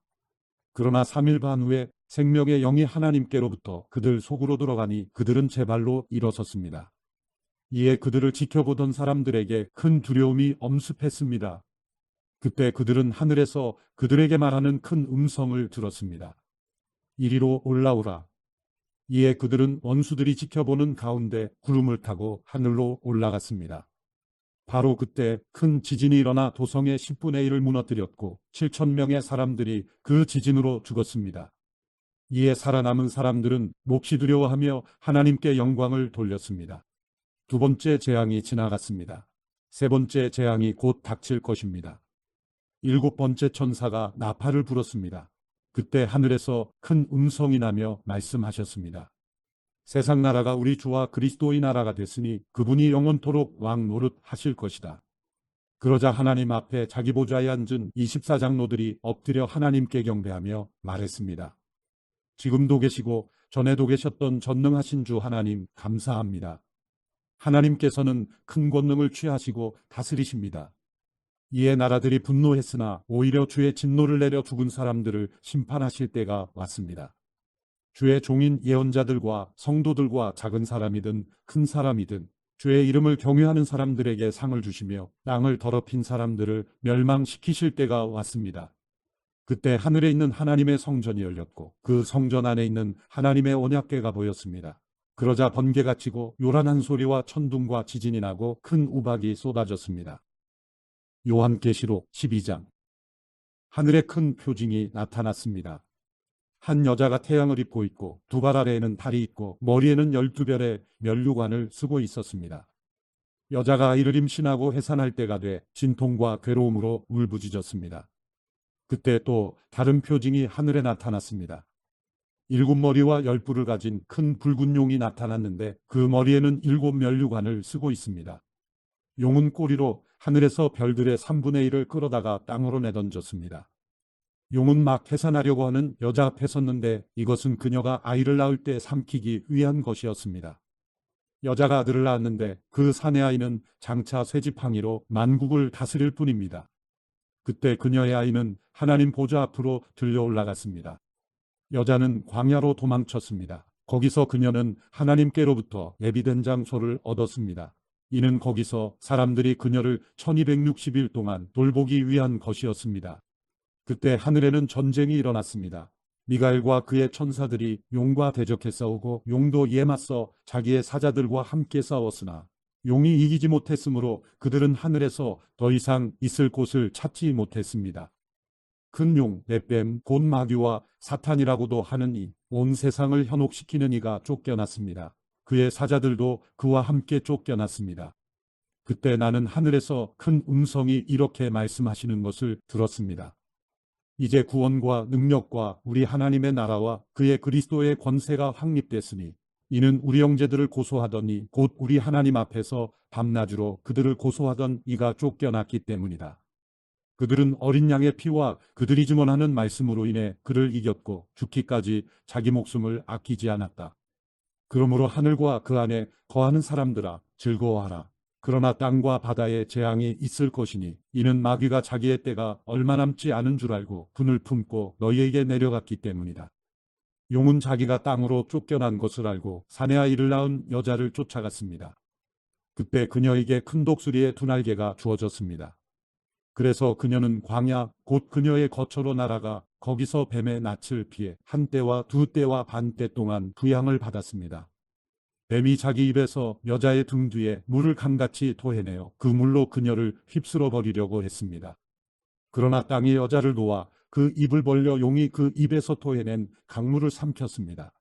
그러나 3일 반 후에 생명의 영이 하나님께로부터 그들 속으로 들어가니 그들은 제 발로 일어섰습니다. 이에 그들을 지켜보던 사람들에게 큰 두려움이 엄습했습니다. 그때 그들은 하늘에서 그들에게 말하는 큰 음성을 들었습니다. 이리로 올라오라. 이에 그들은 원수들이 지켜보는 가운데 구름을 타고 하늘로 올라갔습니다. 바로 그때 큰 지진이 일어나 도성의 10분의 1을 무너뜨렸고 7,000명의 사람들이 그 지진으로 죽었습니다. 이에 살아남은 사람들은 몹시 두려워하며 하나님께 영광을 돌렸습니다. 두 번째 재앙이 지나갔습니다. 세 번째 재앙이 곧 닥칠 것입니다. 일곱 번째 천사가 나팔을 불었습니다. 그때 하늘에서 큰 음성이 나며 말씀하셨습니다. 세상 나라가 우리 주와 그리스도의 나라가 됐으니 그분이 영원토록 왕 노릇 하실 것이다. 그러자 하나님 앞에 자기 보좌에 앉은 24장로들이 엎드려 하나님께 경배하며 말했습니다. 지금도 계시고 전에도 계셨던 전능하신 주 하나님 감사합니다. 하나님께서는 큰 권능을 취하시고 다스리십니다. 이에 나라들이 분노했으나 오히려 주의 진노를 내려 죽은 사람들을 심판하실 때가 왔습니다. 주의 종인 예언자들과 성도들과 작은 사람이든 큰 사람이든 주의 이름을 경외하는 사람들에게 상을 주시며 땅을 더럽힌 사람들을 멸망시키실 때가 왔습니다. 그때 하늘에 있는 하나님의 성전이 열렸고 그 성전 안에 있는 하나님의 언약궤가 보였습니다. 그러자 번개가 치고 요란한 소리와 천둥과 지진이 나고 큰 우박이 쏟아졌습니다. 요한계시록 12장. 하늘에 큰 표징이 나타났습니다. 한 여자가 태양을 입고 있고 두 발 아래에는 달이 있고 머리에는 12별의 면류관을 쓰고 있었습니다. 여자가 아이를 임신하고 해산할 때가 돼 진통과 괴로움으로 울부짖었습니다. 그때 또 다른 표징이 하늘에 나타났습니다. 7머리와 10뿔을 가진 큰 붉은 용이 나타났는데 그 머리에는 7면류관을 쓰고 있습니다. 용은 꼬리로 하늘에서 별들의 3분의 1을 끌어다가 땅으로 내던졌습니다. 용은 막 해산하려고 하는 여자 앞에 섰는데 이것은 그녀가 아이를 낳을 때 삼키기 위한 것이었습니다. 여자가 아들을 낳았는데 그 사내 아이는 장차 쇠지팡이로 만국을 다스릴 뿐입니다. 그때 그녀의 아이는 하나님 보좌 앞으로 들려 올라갔습니다. 여자는 광야로 도망쳤습니다. 거기서 그녀는 하나님께로부터 예비된 장소를 얻었습니다. 이는 거기서 사람들이 그녀를 1260일 동안 돌보기 위한 것이었습니다. 그때 하늘에는 전쟁이 일어났습니다. 미가엘과 그의 천사들이 용과 대적해 싸우고 용도 이에 맞서 자기의 사자들과 함께 싸웠으나 용이 이기지 못했으므로 그들은 하늘에서 더 이상 있을 곳을 찾지 못했습니다. 큰 용, 넷뱀, 곧 마귀와 사탄이라고도 하는 이 온 세상을 현혹시키는 이가 쫓겨났습니다. 그의 사자들도 그와 함께 쫓겨났습니다. 그때 나는 하늘에서 큰 음성이 이렇게 말씀하시는 것을 들었습니다. 이제 구원과 능력과 우리 하나님의 나라와 그의 그리스도의 권세가 확립됐으니 이는 우리 형제들을 고소하더니 곧 우리 하나님 앞에서 밤낮으로 그들을 고소하던 이가 쫓겨났기 때문이다. 그들은 어린 양의 피와 그들이 증언하는 말씀으로 인해 그를 이겼고 죽기까지 자기 목숨을 아끼지 않았다. 그러므로 하늘과 그 안에 거하는 사람들아 즐거워하라. 그러나 땅과 바다에 재앙이 있을 것이니 이는 마귀가 자기의 때가 얼마 남지 않은 줄 알고 분을 품고 너희에게 내려갔기 때문이다. 용은 자기가 땅으로 쫓겨난 것을 알고 사내아 이를 낳은 여자를 쫓아갔습니다. 그때 그녀에게 큰 독수리의 두 날개가 주어졌습니다. 그래서 그녀는 광야 곧 그녀의 거처로 날아가 거기서 뱀의 낯을 피해 한 때와 두 때와 반 때 동안 부양을 받았습니다. 뱀이 자기 입에서 여자의 등 뒤에 물을 강같이 토해내어 그 물로 그녀를 휩쓸어 버리려고 했습니다. 그러나 땅이 여자를 놓아 그 입을 벌려 용이 그 입에서 토해낸 강물을 삼켰습니다.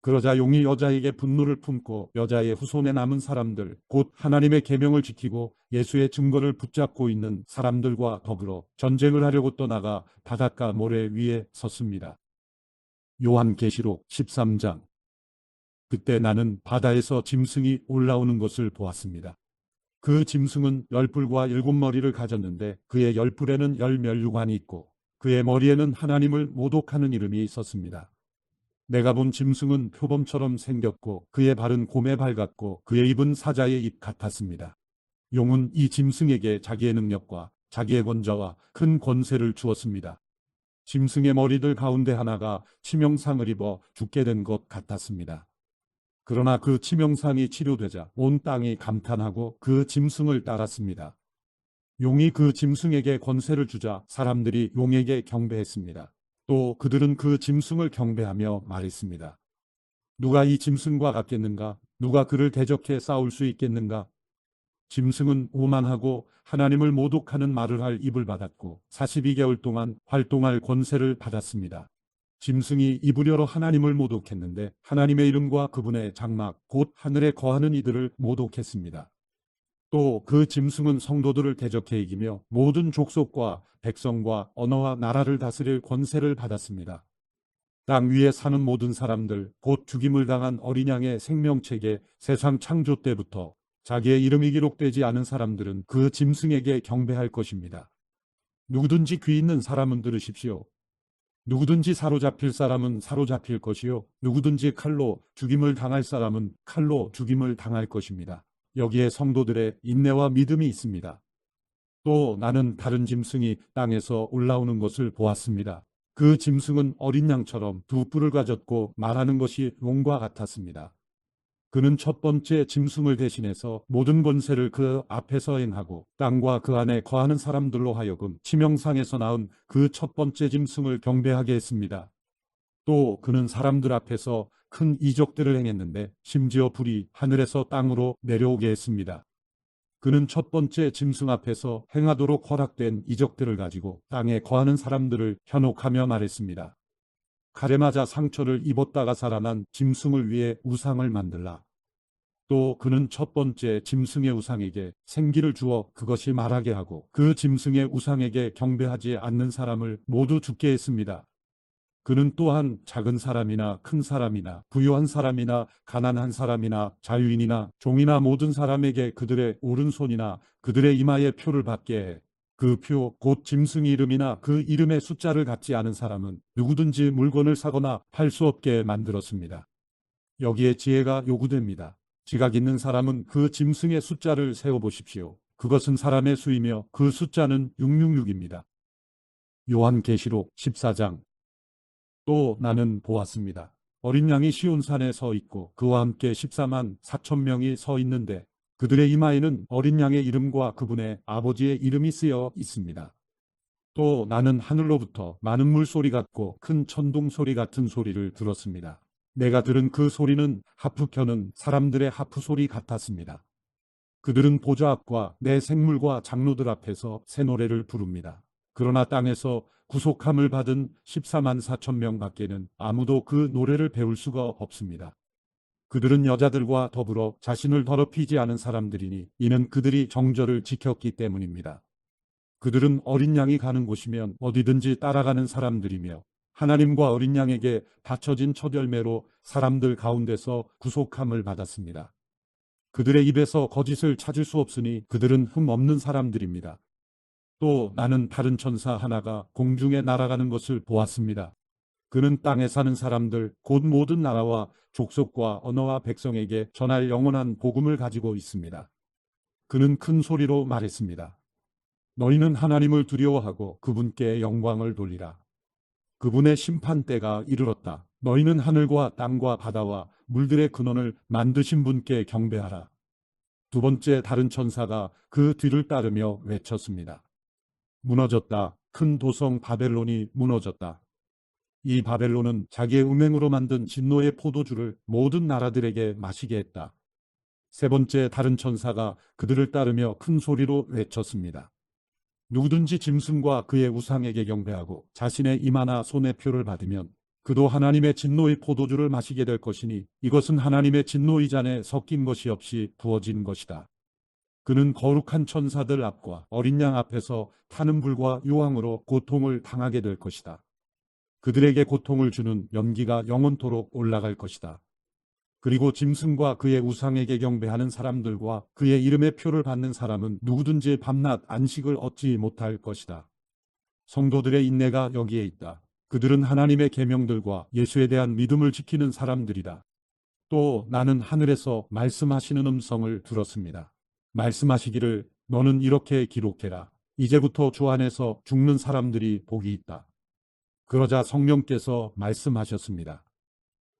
그러자 용이 여자에게 분노를 품고 여자의 후손에 남은 사람들, 곧 하나님의 계명을 지키고 예수의 증거를 붙잡고 있는 사람들과 더불어 전쟁을 하려고 떠나가 바닷가 모래 위에 섰습니다. 요한계시록 13장. 그때 나는 바다에서 짐승이 올라오는 것을 보았습니다. 그 짐승은 열뿔과 7머리를 가졌는데 그의 열뿔에는 10면류관이 있고 그의 머리에는 하나님을 모독하는 이름이 있었습니다. 내가 본 짐승은 표범처럼 생겼고 그의 발은 곰의 발 같고 그의 입은 사자의 입 같았습니다. 용은 이 짐승에게 자기의 능력과 자기의 권좌와 큰 권세를 주었습니다. 짐승의 머리들 가운데 하나가 치명상을 입어 죽게 된 것 같았습니다. 그러나 그 치명상이 치료되자 온 땅이 감탄하고 그 짐승을 따랐습니다. 용이 그 짐승에게 권세를 주자 사람들이 용에게 경배했습니다. 또 그들은 그 짐승을 경배하며 말했습니다. 누가 이 짐승과 같겠는가? 누가 그를 대적해 싸울 수 있겠는가? 짐승은 오만하고 하나님을 모독하는 말을 할 입을 받았고 42개월 동안 활동할 권세를 받았습니다. 짐승이 입을 열어 하나님을 모독했는데 하나님의 이름과 그분의 장막 곧 하늘에 거하는 이들을 모독했습니다. 또 그 짐승은 성도들을 대적해 이기며 모든 족속과 백성과 언어와 나라를 다스릴 권세를 받았습니다. 땅 위에 사는 모든 사람들, 곧 죽임을 당한 어린 양의 생명책에 세상 창조 때부터 자기의 이름이 기록되지 않은 사람들은 그 짐승에게 경배할 것입니다. 누구든지 귀 있는 사람은 들으십시오. 누구든지 사로잡힐 사람은 사로잡힐 것이요. 누구든지 칼로 죽임을 당할 사람은 칼로 죽임을 당할 것입니다. 여기에 성도들의 인내와 믿음이 있습니다. 또 나는 다른 짐승이 땅에서 올라오는 것을 보았습니다. 그 짐승은 어린 양처럼 두 뿔을 가졌고 말하는 것이 용과 같았습니다. 그는 첫 번째 짐승을 대신해서 모든 권세를 그 앞에서 행하고 땅과 그 안에 거하는 사람들로 하여금 치명상에서 낳은 그 첫 번째 짐승을 경배하게 했습니다. 또 그는 사람들 앞에서 큰 이적들을 행했는데 심지어 불이 하늘에서 땅으로 내려오게 했습니다. 그는 첫 번째 짐승 앞에서 행하도록 허락된 이적들을 가지고 땅에 거하는 사람들을 현혹하며 말했습니다. 칼에 맞아 상처를 입었다가 살아난 짐승을 위해 우상을 만들라. 또 그는 첫 번째 짐승의 우상에게 생기를 주어 그것이 말하게 하고 그 짐승의 우상에게 경배하지 않는 사람을 모두 죽게 했습니다. 그는 또한 작은 사람이나 큰 사람이나 부유한 사람이나 가난한 사람이나 자유인이나 종이나 모든 사람에게 그들의 오른손이나 그들의 이마에 표를 받게 해 그 표, 곧 짐승 이름이나 그 이름의 숫자를 갖지 않은 사람은 누구든지 물건을 사거나 팔 수 없게 만들었습니다. 여기에 지혜가 요구됩니다. 지각 있는 사람은 그 짐승의 숫자를 세어보십시오. 그것은 사람의 수이며 그 숫자는 666입니다. 요한계시록 14장. 또 나는 보았습니다. 어린 양이 시온산에 서 있고 그와 함께 14만 4천 명이 서 있는데 그들의 이마에는 어린 양의 이름과 그분의 아버지의 이름이 쓰여 있습니다. 또 나는 하늘로부터 많은 물소리 같고 큰 천둥 소리 같은 소리를 들었습니다. 내가 들은 그 소리는 하프 켜는 사람들의 하프 소리 같았습니다. 그들은 보좌 앞과 내 생물과 장로들 앞에서 새 노래를 부릅니다. 그러나 땅에서 구속함을 받은 14만 4천 명 밖에는 아무도 그 노래를 배울 수가 없습니다. 그들은 여자들과 더불어 자신을 더럽히지 않은 사람들이니 이는 그들이 정절을 지켰기 때문입니다. 그들은 어린 양이 가는 곳이면 어디든지 따라가는 사람들이며 하나님과 어린 양에게 바쳐진 첫 열매로 사람들 가운데서 구속함을 받았습니다. 그들의 입에서 거짓을 찾을 수 없으니 그들은 흠 없는 사람들입니다. 또 나는 다른 천사 하나가 공중에 날아가는 것을 보았습니다. 그는 땅에 사는 사람들 곧 모든 나라와 족속과 언어와 백성에게 전할 영원한 복음을 가지고 있습니다. 그는 큰 소리로 말했습니다. 너희는 하나님을 두려워하고 그분께 영광을 돌리라. 그분의 심판 때가 이르렀다. 너희는 하늘과 땅과 바다와 물들의 근원을 만드신 분께 경배하라. 두 번째 다른 천사가 그 뒤를 따르며 외쳤습니다. 무너졌다. 큰 도성 바벨론이 무너졌다. 이 바벨론은 자기의 음행으로 만든 진노의 포도주를 모든 나라들에게 마시게 했다. 세 번째 다른 천사가 그들을 따르며 큰 소리로 외쳤습니다. 누구든지 짐승과 그의 우상에게 경배하고 자신의 이마나 손의 표를 받으면 그도 하나님의 진노의 포도주를 마시게 될 것이니 이것은 하나님의 진노의 잔에 섞인 것이 없이 부어진 것이다. 그는 거룩한 천사들 앞과 어린 양 앞에서 타는 불과 유황으로 고통을 당하게 될 것이다. 그들에게 고통을 주는 연기가 영원토록 올라갈 것이다. 그리고 짐승과 그의 우상에게 경배하는 사람들과 그의 이름의 표를 받는 사람은 누구든지 밤낮 안식을 얻지 못할 것이다. 성도들의 인내가 여기에 있다. 그들은 하나님의 계명들과 예수에 대한 믿음을 지키는 사람들이다. 또 나는 하늘에서 말씀하시는 음성을 들었습니다. 말씀하시기를 너는 이렇게 기록해라. 이제부터 주 안에서 죽는 사람들이 복이 있다. 그러자 성령께서 말씀하셨습니다.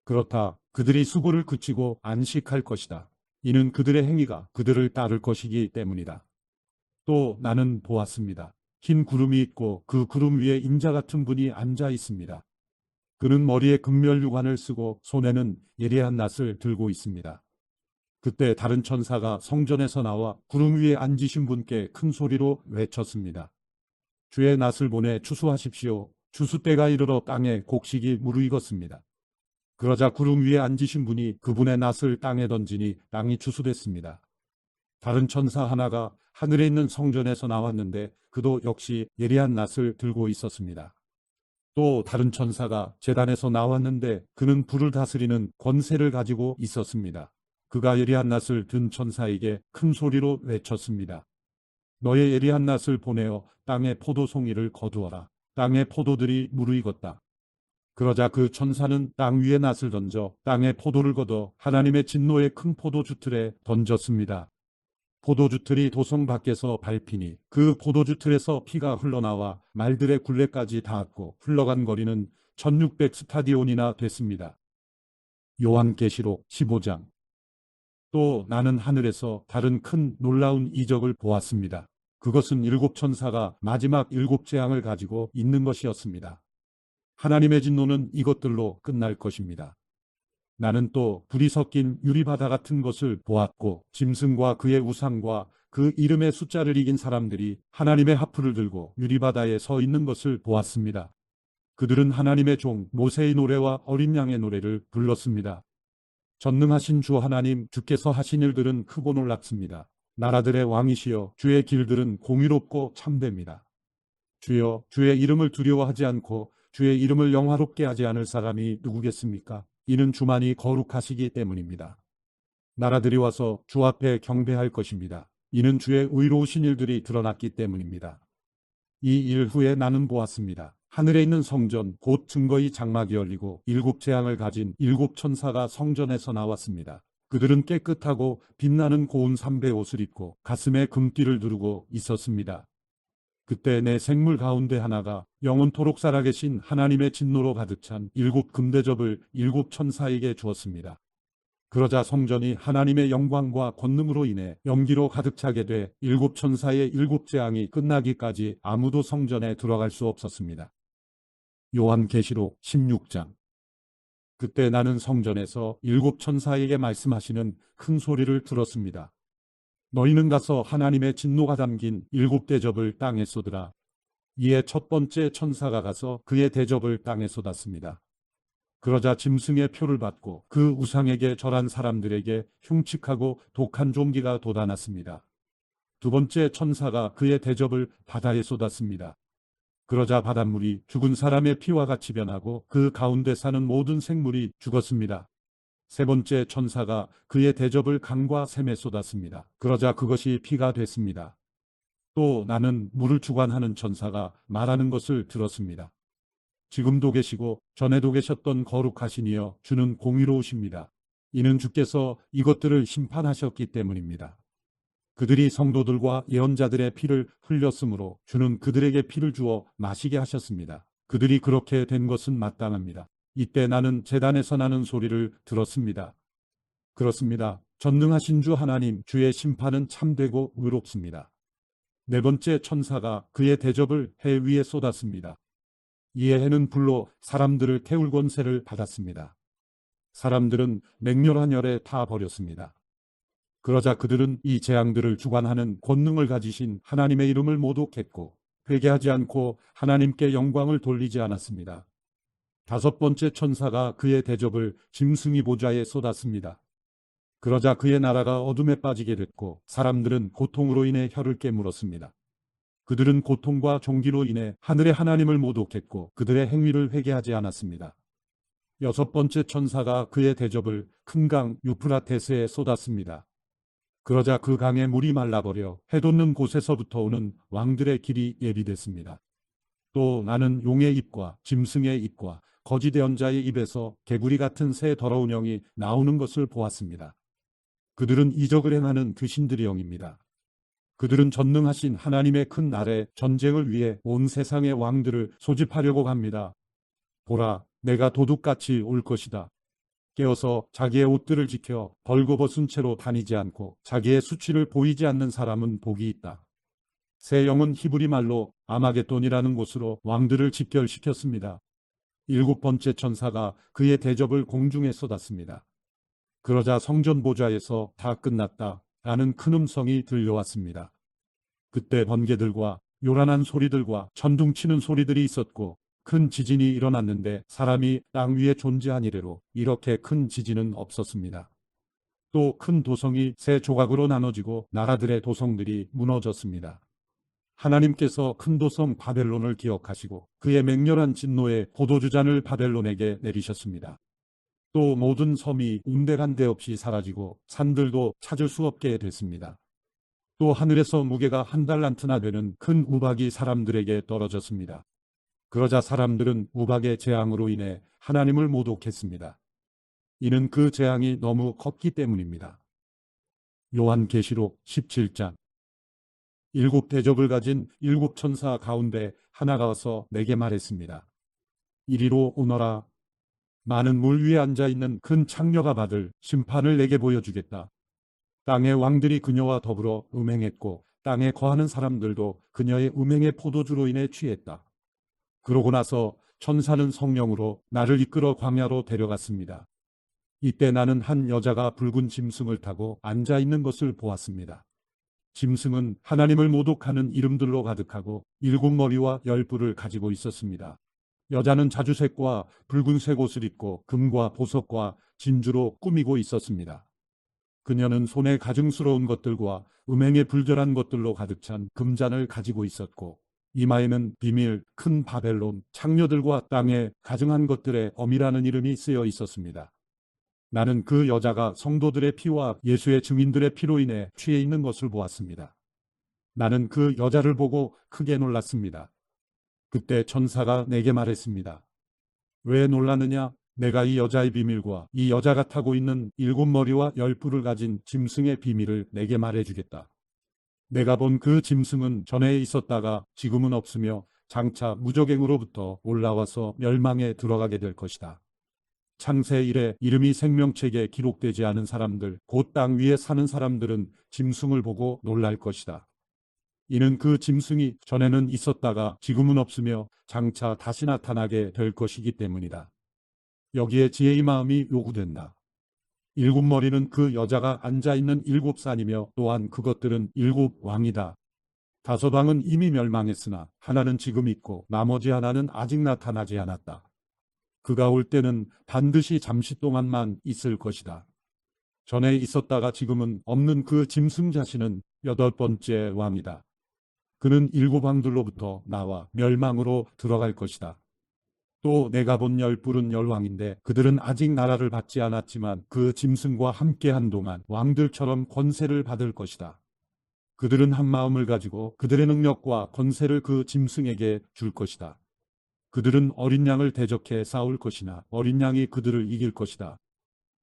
그렇다. 그들이 수고를 그치고 안식할 것이다. 이는 그들의 행위가 그들을 따를 것이기 때문이다. 또 나는 보았습니다. 흰 구름이 있고 그 구름 위에 인자 같은 분이 앉아 있습니다. 그는 머리에 금멸유관을 쓰고 손에는 예리한 낫을 들고 있습니다. 그때 다른 천사가 성전에서 나와 구름 위에 앉으신 분께 큰 소리로 외쳤습니다. 주의 낫을 보내 추수하십시오. 추수 때가 이르러 땅에 곡식이 무르익었습니다. 그러자 구름 위에 앉으신 분이 그분의 낫을 땅에 던지니 땅이 추수됐습니다. 다른 천사 하나가 하늘에 있는 성전에서 나왔는데 그도 역시 예리한 낫을 들고 있었습니다. 또 다른 천사가 제단에서 나왔는데 그는 불을 다스리는 권세를 가지고 있었습니다. 그가 예리한 낫을 든 천사에게 큰 소리로 외쳤습니다. 너의 예리한 낫을 보내어 땅의 포도송이를 거두어라. 땅의 포도들이 무르익었다. 그러자 그 천사는 땅 위에 낫을 던져 땅에 포도를 걷어 하나님의 진노의 큰 포도주 틀에 던졌습니다. 포도주 틀이 도성 밖에서 밟히니 그 포도주 틀에서 피가 흘러나와 말들의 굴레까지 닿았고 흘러간 거리는 1600 스타디온이나 됐습니다. 요한계시록 15장. 또 나는 하늘에서 다른 큰 놀라운 이적을 보았습니다. 그것은 일곱 천사가 마지막 일곱 재앙을 가지고 있는 것이었습니다. 하나님의 진노는 이것들로 끝날 것입니다. 나는 또 불이 섞인 유리바다 같은 것을 보았고 짐승과 그의 우상과 그 이름의 숫자를 이긴 사람들이 하나님의 하프를 들고 유리바다에 서 있는 것을 보았습니다. 그들은 하나님의 종 모세의 노래와 어린 양의 노래를 불렀습니다. 전능하신 주 하나님 주께서 하신 일들은 크고 놀랍습니다. 나라들의 왕이시여 주의 길들은 공의롭고 참됩니다. 주여 주의 이름을 두려워하지 않고 주의 이름을 영화롭게 하지 않을 사람이 누구겠습니까? 이는 주만이 거룩하시기 때문입니다. 나라들이 와서 주 앞에 경배할 것입니다. 이는 주의 의로우신 일들이 드러났기 때문입니다. 이 일 후에 나는 보았습니다. 하늘에 있는 성전 곧 증거의 장막이 열리고 일곱 재앙을 가진 일곱 천사가 성전에서 나왔습니다. 그들은 깨끗하고 빛나는 고운 삼배 옷을 입고 가슴에 금띠를 두르고 있었습니다. 그때 내 생물 가운데 하나가 영원토록 살아계신 하나님의 진노로 가득 찬 일곱 금대접을 일곱 천사에게 주었습니다. 그러자 성전이 하나님의 영광과 권능으로 인해 연기로 가득 차게 돼 일곱 천사의 일곱 재앙이 끝나기까지 아무도 성전에 들어갈 수 없었습니다. 요한계시록 16장. 그때 나는 성전에서 일곱 천사에게 말씀하시는 큰 소리를 들었습니다. 너희는 가서 하나님의 진노가 담긴 일곱 대접을 땅에 쏟으라. 이에 첫 번째 천사가 가서 그의 대접을 땅에 쏟았습니다. 그러자 짐승의 표를 받고 그 우상에게 절한 사람들에게 흉측하고 독한 종기가 돋아났습니다. 두 번째 천사가 그의 대접을 바다에 쏟았습니다. 그러자 바닷물이 죽은 사람의 피와 같이 변하고 그 가운데 사는 모든 생물이 죽었습니다. 세 번째 천사가 그의 대접을 강과 샘에 쏟았습니다. 그러자 그것이 피가 됐습니다. 또 나는 물을 주관하는 천사가 말하는 것을 들었습니다. 지금도 계시고 전에도 계셨던 거룩하신 이여 주는 공의로우십니다. 이는 주께서 이것들을 심판하셨기 때문입니다. 그들이 성도들과 예언자들의 피를 흘렸으므로 주는 그들에게 피를 주어 마시게 하셨습니다. 그들이 그렇게 된 것은 마땅합니다. 이때 나는 제단에서 나는 소리를 들었습니다. 그렇습니다. 전능하신 주 하나님, 주의 심판은 참되고 의롭습니다. 네 번째 천사가 그의 대접을 해 위에 쏟았습니다. 이에 해는 불로 사람들을 태울 권세를 받았습니다. 사람들은 맹렬한 열에 타 버렸습니다. 그러자 그들은 이 재앙들을 주관하는 권능을 가지신 하나님의 이름을 모독했고 회개하지 않고 하나님께 영광을 돌리지 않았습니다. 다섯 번째 천사가 그의 대접을 짐승이 보좌에 쏟았습니다. 그러자 그의 나라가 어둠에 빠지게 됐고 사람들은 고통으로 인해 혀를 깨물었습니다. 그들은 고통과 종기로 인해 하늘의 하나님을 모독했고 그들의 행위를 회개하지 않았습니다. 여섯 번째 천사가 그의 대접을 큰 강 유프라테스에 쏟았습니다. 그러자 그 강의 물이 말라버려 해돋는 곳에서부터 오는 왕들의 길이 예비됐습니다. 또 나는 용의 입과 짐승의 입과 거짓 예언자의 입에서 개구리 같은 새 더러운 영이 나오는 것을 보았습니다. 그들은 이적을 행하는 귀신들의 영입니다. 그들은 전능하신 하나님의 큰 날에 전쟁을 위해 온 세상의 왕들을 소집하려고 합니다. 보라, 내가 도둑같이 올 것이다. 깨어서 자기의 옷들을 지켜 벌거벗은 채로 다니지 않고 자기의 수치를 보이지 않는 사람은 복이 있다. 새 영은 히브리 말로 아마겟돈이라는 곳으로 왕들을 집결시켰습니다. 일곱 번째 천사가 그의 대접을 공중에 쏟았습니다. 그러자 성전 보좌에서 다 끝났다 라는 큰 음성이 들려왔습니다. 그때 번개들과 요란한 소리들과 천둥치는 소리들이 있었고 큰 지진이 일어났는데 사람이 땅 위에 존재한 이래로 이렇게 큰 지진은 없었습니다. 또 큰 도성이 세 조각으로 나눠지고 나라들의 도성들이 무너졌습니다. 하나님께서 큰 도성 바벨론을 기억하시고 그의 맹렬한 진노의 포도주잔을 바벨론에게 내리셨습니다. 또 모든 섬이 운데간데 없이 사라지고 산들도 찾을 수 없게 됐습니다. 또 하늘에서 무게가 한 달란트나 되는 큰 우박이 사람들에게 떨어졌습니다. 그러자 사람들은 우박의 재앙으로 인해 하나님을 모독했습니다. 이는 그 재앙이 너무 컸기 때문입니다. 요한계시록 17장. 일곱 대접을 가진 일곱 천사 가운데 하나가 와서 내게 말했습니다. 이리로 오너라. 많은 물 위에 앉아있는 큰 창녀가 받을 심판을 내게 보여주겠다. 땅의 왕들이 그녀와 더불어 음행했고 땅에 거하는 사람들도 그녀의 음행의 포도주로 인해 취했다. 그러고 나서 천사는 성령으로 나를 이끌어 광야로 데려갔습니다. 이때 나는 한 여자가 붉은 짐승을 타고 앉아있는 것을 보았습니다. 짐승은 하나님을 모독하는 이름들로 가득하고 일곱 머리와 열 뿔을 가지고 있었습니다. 여자는 자주색과 붉은색 옷을 입고 금과 보석과 진주로 꾸미고 있었습니다. 그녀는 손에 가증스러운 것들과 음행에 불결한 것들로 가득 찬 금잔을 가지고 있었고 이마에는 비밀, 큰 바벨론, 창녀들과 땅에 가증한 것들의 엄이라는 이름이 쓰여 있었습니다. 나는 그 여자가 성도들의 피와 예수의 증인들의 피로 인해 취해 있는 것을 보았습니다. 나는 그 여자를 보고 크게 놀랐습니다. 그때 천사가 내게 말했습니다. 왜 놀라느냐? 내가 이 여자의 비밀과 이 여자가 타고 있는 일곱 머리와 열 뿔을 가진 짐승의 비밀을 내게 말해주겠다. 내가 본 그 짐승은 전에 있었다가 지금은 없으며 장차 무적행으로부터 올라와서 멸망에 들어가게 될 것이다. 창세 이래 이름이 생명책에 기록되지 않은 사람들, 곧 땅 위에 사는 사람들은 짐승을 보고 놀랄 것이다. 이는 그 짐승이 전에는 있었다가 지금은 없으며 장차 다시 나타나게 될 것이기 때문이다. 여기에 지혜의 마음이 요구된다. 일곱 머리는 그 여자가 앉아있는 일곱 산이며 또한 그것들은 일곱 왕이다. 다섯 왕은 이미 멸망했으나 하나는 지금 있고 나머지 하나는 아직 나타나지 않았다. 그가 올 때는 반드시 잠시 동안만 있을 것이다. 전에 있었다가 지금은 없는 그 짐승 자신은 여덟 번째 왕이다. 그는 일곱 왕들로부터 나와 멸망으로 들어갈 것이다. 또 내가 본 열 뿔은 열 왕인데 그들은 아직 나라를 받지 않았지만 그 짐승과 함께 한동안 왕들처럼 권세를 받을 것이다. 그들은 한 마음을 가지고 그들의 능력과 권세를 그 짐승에게 줄 것이다. 그들은 어린 양을 대적해 싸울 것이나 어린 양이 그들을 이길 것이다.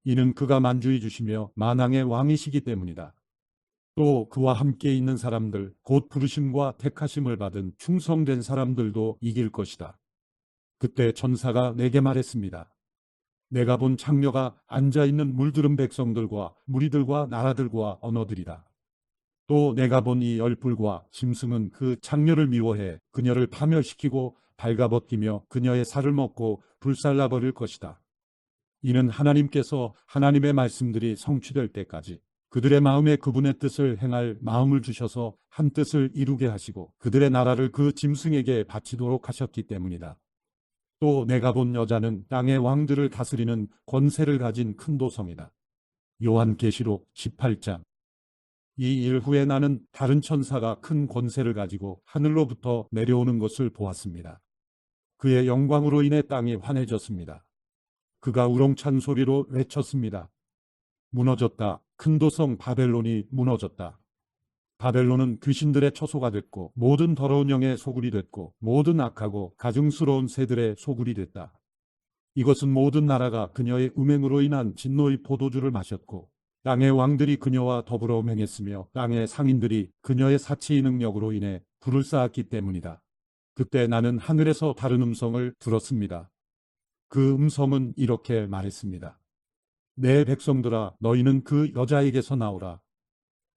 이는 그가 만주해 주시며 만왕의 왕이시기 때문이다. 또 그와 함께 있는 사람들, 곧 부르심과 택하심을 받은 충성된 사람들도 이길 것이다. 그때 천사가 내게 말했습니다. 내가 본 창녀가 앉아있는 물들은 백성들과 무리들과 나라들과 언어들이다. 또 내가 본 이 열불과 짐승은 그 창녀를 미워해 그녀를 파멸시키고 발가벗기며 그녀의 살을 먹고 불살라 버릴 것이다. 이는 하나님께서 하나님의 말씀들이 성취될 때까지 그들의 마음에 그분의 뜻을 행할 마음을 주셔서 한 뜻을 이루게 하시고 그들의 나라를 그 짐승에게 바치도록 하셨기 때문이다. 또 내가 본 여자는 땅의 왕들을 다스리는 권세를 가진 큰 도성이다. 요한계시록 18장. 이 일 후에 나는 다른 천사가 큰 권세를 가지고 하늘로부터 내려오는 것을 보았습니다. 그의 영광으로 인해 땅이 환해졌습니다. 그가 우렁찬 소리로 외쳤습니다. 무너졌다. 큰 도성 바벨론이 무너졌다. 바벨론은 귀신들의 처소가 됐고 모든 더러운 영의 소굴이 됐고 모든 악하고 가증스러운 새들의 소굴이 됐다. 이것은 모든 나라가 그녀의 음행으로 인한 진노의 포도주를 마셨고 땅의 왕들이 그녀와 더불어 맹했으며 땅의 상인들이 그녀의 사치의 능력으로 인해 불을 쌓았기 때문이다. 그때 나는 하늘에서 다른 음성을 들었습니다. 그 음성은 이렇게 말했습니다. 내 백성들아, 너희는 그 여자에게서 나오라.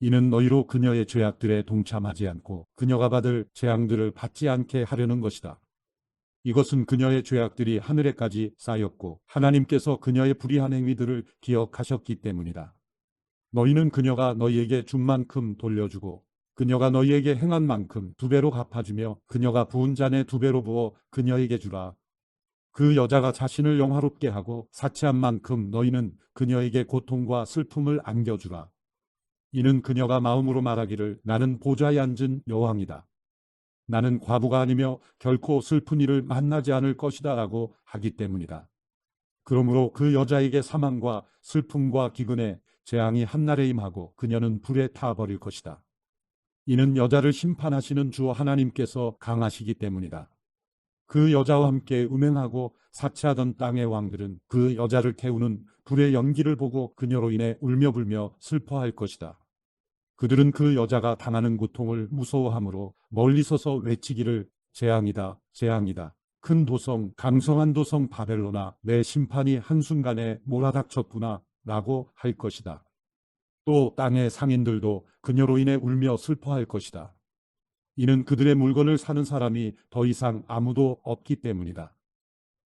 이는 너희로 그녀의 죄악들에 동참하지 않고 그녀가 받을 재앙들을 받지 않게 하려는 것이다. 이것은 그녀의 죄악들이 하늘에까지 쌓였고 하나님께서 그녀의 불의한 행위들을 기억하셨기 때문이다. 너희는 그녀가 너희에게 준 만큼 돌려주고 그녀가 너희에게 행한 만큼 2배로 갚아주며 그녀가 부은 잔에 2배로 부어 그녀에게 주라. 그 여자가 자신을 영화롭게 하고 사치한 만큼 너희는 그녀에게 고통과 슬픔을 안겨주라. 이는 그녀가 마음으로 말하기를 나는 보좌에 앉은 여왕이다. 나는 과부가 아니며 결코 슬픈 일을 만나지 않을 것이다 라고 하기 때문이다. 그러므로 그 여자에게 사망과 슬픔과 기근에 재앙이 한날에 임하고 그녀는 불에 타버릴 것이다. 이는 여자를 심판하시는 주 하나님께서 강하시기 때문이다. 그 여자와 함께 음행하고 사치하던 땅의 왕들은 그 여자를 태우는 불의 연기를 보고 그녀로 인해 울며불며 슬퍼할 것이다. 그들은 그 여자가 당하는 고통을 무서워하므로 멀리 서서 외치기를 재앙이다, 재앙이다. 큰 도성, 강성한 도성 바벨로나 내 심판이 한순간에 몰아닥쳤구나 라고 할 것이다. 또 땅의 상인들도 그녀로 인해 울며 슬퍼할 것이다. 이는 그들의 물건을 사는 사람이 더 이상 아무도 없기 때문이다.